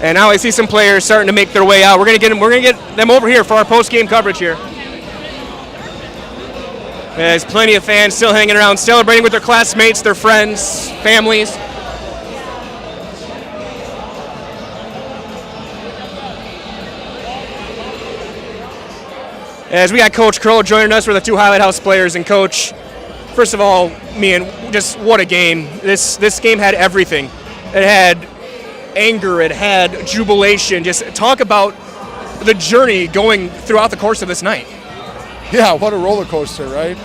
Speaker 1: And now I see some players starting to make their way out. We're gonna get them over here for our post-game coverage here. There's plenty of fans still hanging around, celebrating with their classmates, their friends, families. As we got Coach Kroll joining us, we're the two highlight house players. And Coach, first of all, just what a game. This game had everything. It had anger, it had jubilation. Just talk about the journey going throughout the course of this night.
Speaker 14: Yeah, what a roller coaster, right?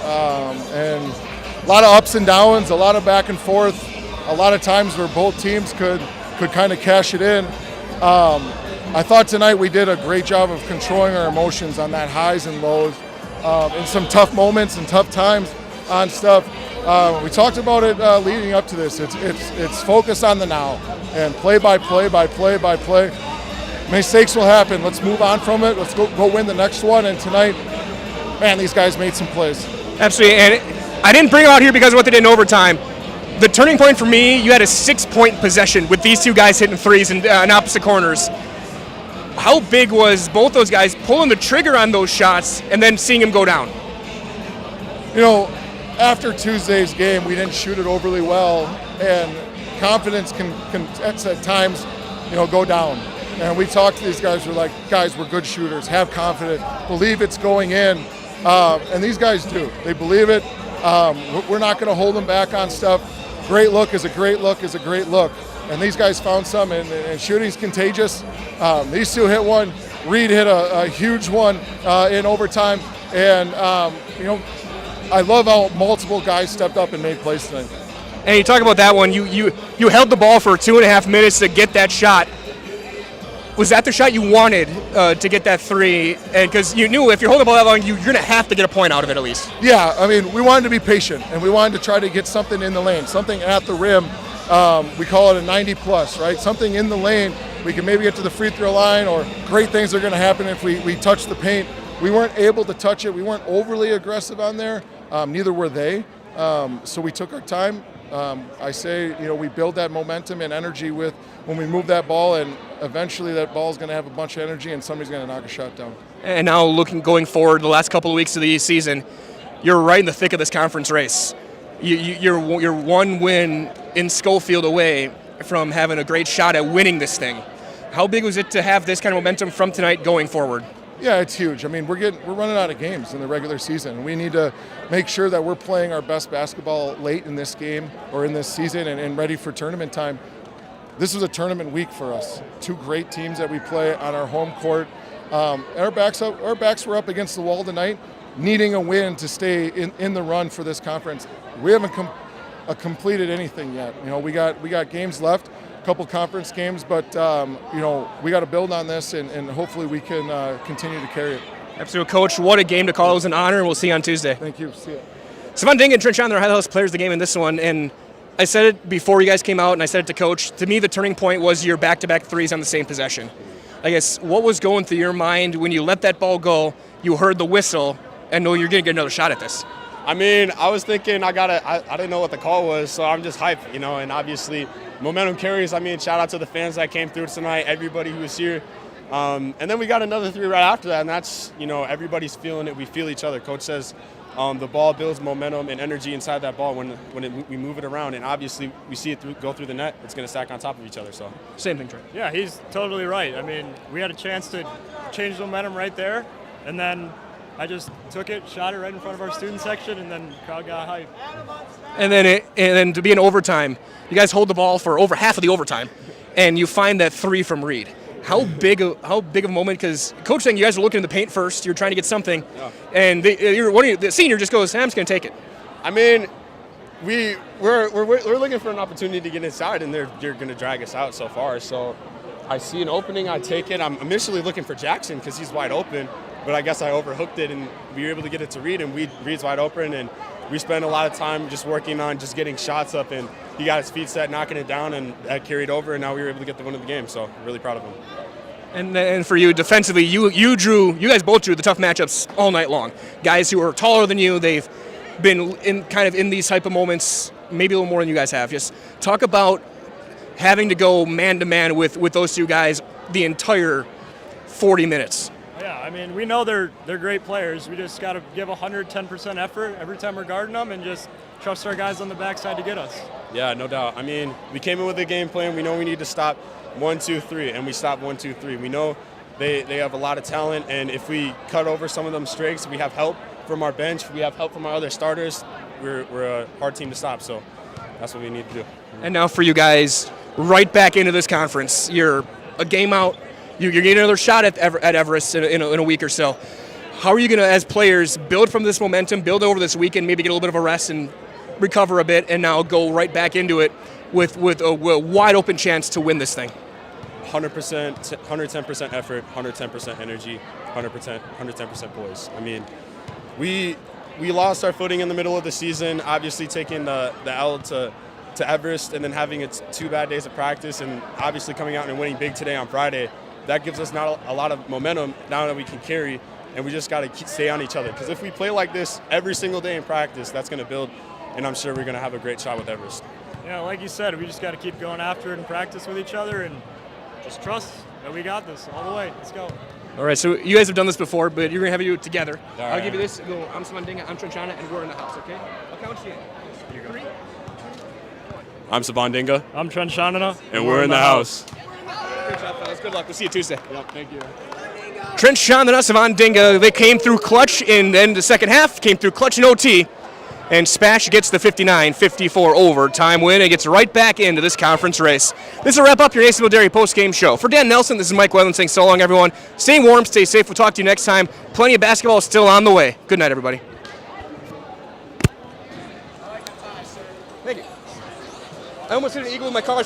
Speaker 14: And a lot of ups and downs, a lot of back and forth, a lot of times where both teams could kind of cash it in. I thought tonight we did a great job of controlling our emotions on that highs and lows. In some tough moments and tough times, on stuff. We talked about it leading up to this. It's focus on the now and play by play by play by play. Mistakes will happen. Let's move on from it. Let's go win the next one. And tonight, man, these guys made some plays.
Speaker 15: Absolutely. And I didn't bring them out here because of what they did in overtime. The turning point for me, you had a 6-point possession with these two guys hitting threes in opposite corners. How big was both those guys pulling the trigger on those shots and then seeing them go down?
Speaker 14: You know, after Tuesday's game, we didn't shoot it overly well, and confidence can at times, go down. And we talked to these guys. We're like, guys, we're good shooters. Have confidence. Believe it's going in. And these guys do. They believe it. We're not going to hold them back on stuff. Great look is a great look is a great look. And these guys found some, and shooting's contagious. These two hit one. Reed hit a huge one in overtime. And, I love how multiple guys stepped up and made plays tonight.
Speaker 15: And you talk about that one. You held the ball for 2.5 minutes to get that shot. Was that the shot you wanted to get that three? And because you knew if you're holding the ball that long, you're going to have to get a point out of it at least.
Speaker 14: Yeah, I mean, we wanted to be patient, and we wanted to try to get something in the lane, something at the rim. We call it a 90-plus, right? Something in the lane. We can maybe get to the free throw line, or great things are going to happen if we touch the paint. We weren't able to touch it. We weren't overly aggressive on there. Neither were they. So we took our time. I say, we build that momentum and energy with when we move that ball, and eventually that ball is going to have a bunch of energy and somebody's going to knock a shot down.
Speaker 15: And now going forward, the last couple of weeks of the season, you're right in the thick of this conference race. You're one win in Schofield away from having a great shot at winning this thing. How big was it to have this kind of momentum from tonight going forward?
Speaker 14: Yeah, it's huge. I mean, we're running out of games in the regular season, and we need to make sure that we're playing our best basketball late in this game or in this season and ready for tournament time. This was a tournament week for us. Two great teams that we play on our home court. Our backs were up against the wall tonight, needing a win to stay in the run for this conference. We haven't completed anything yet. We got games left. Couple conference games, but we got to build on this, and hopefully we can continue to carry it.
Speaker 15: Absolutely, Coach. What a game to call. It was an honor, and we'll see you on Tuesday.
Speaker 14: Thank you. See you.
Speaker 15: Savon Ding and Trent John, they're highlights players of the game in this one, and I said it before you guys came out, and I said it to Coach. To me, the turning point was your back-to-back threes on the same possession. I guess what was going through your mind when you let that ball go? You heard the whistle, and know you're going to get another shot at this.
Speaker 16: I mean, I was thinking I didn't know what the call was, so I'm just hyped, and obviously momentum carries. I mean, shout out to the fans that came through tonight, everybody who was here. And then we got another three right after that, and that's, everybody's feeling it. We feel each other. Coach says the ball builds momentum and energy inside that ball when we move it around, and obviously we see it go through the net. It's going to stack on top of each other. So
Speaker 15: same thing, Trey.
Speaker 17: Yeah, he's totally right. I mean, we had a chance to change the momentum right there, and then I just took it, shot it right in front of our student section, and then the crowd got hyped.
Speaker 15: And then to be in overtime, you guys hold the ball for over half of the overtime, and you find that three from Reed. How big of a moment? Because Coach saying you guys are looking in the paint first, you're trying to get something, and the senior just goes, I'm just going to take it.
Speaker 16: I mean, we're looking for an opportunity to get inside, and they're going to drag us out so far. So I see an opening, I take it. I'm initially looking for Jackson because he's wide open. But I guess I overhooked it, and we were able to get it to Reed, and Reed's wide open, and we spent a lot of time just working on just getting shots up, and he got his feet set, knocking it down, and that carried over, and now we were able to get the win of the game, so really proud of him.
Speaker 15: And for you, defensively, you guys both drew the tough matchups all night long. Guys who are taller than you, they've been in these type of moments, maybe a little more than you guys have. Just talk about having to go man-to-man with those two guys the entire 40 minutes.
Speaker 17: Yeah, I mean, we know they're great players. We just got to give 110% effort every time we're guarding them and just trust our guys on the backside to get us.
Speaker 16: Yeah, no doubt. I mean, we came in with a game plan. We know we need to stop 1, 2, 3, and we stopped 1, 2, 3. We know they have a lot of talent, and if we cut over some of them streaks, we have help from our bench. We have help from our other starters. We're a hard team to stop, so that's what we need to do.
Speaker 15: And now for you guys, right back into this conference. You're a game out. You're getting another shot at Everest in a week or so. How are you going to, as players, build from this momentum, build over this weekend, maybe get a little bit of a rest and recover a bit, and now go right back into it with a wide open chance to win this thing?
Speaker 16: 100%, 110% effort, 110% energy, 110% poise. I mean, we we lost our footing in the middle of the season, obviously taking the L to Everest and then having 2 bad days of practice and obviously coming out and winning big today on Friday. That gives us not a lot of momentum now that we can carry, and we just got to stay on each other. Because if we play like this every single day in practice, that's going to build, and I'm sure we're going to have a great shot with Everest.
Speaker 17: Yeah, like you said, we just got to keep going after it and practice with each other and just trust that we got this all the way. Let's go.
Speaker 15: All right, so you guys have done this before, but you're going to have you together.
Speaker 16: All
Speaker 15: I'll
Speaker 16: right.
Speaker 15: give you this. I'm Savandinga, I'm Trenchana, and we're in the house, okay? I'll count you in. 3.
Speaker 16: I'm Savandinga.
Speaker 17: I'm Trenchana.
Speaker 16: And we're in the house.
Speaker 15: Good job, fellas. Good luck. We'll see you Tuesday.
Speaker 16: Yep, thank you.
Speaker 1: Trent Chandana, Savandinga, they came through clutch in the second half, came through clutch in OT, and SPASH gets the 59-54 overtime win and gets right back into this conference race. This will wrap up your Nasonville Dairy postgame show. For Dan Nelson, this is Mike Whalen saying so long, everyone. Stay warm, stay safe. We'll talk to you next time. Plenty of basketball still on the way. Good night, everybody. Thank you. I almost hit an eagle with my car.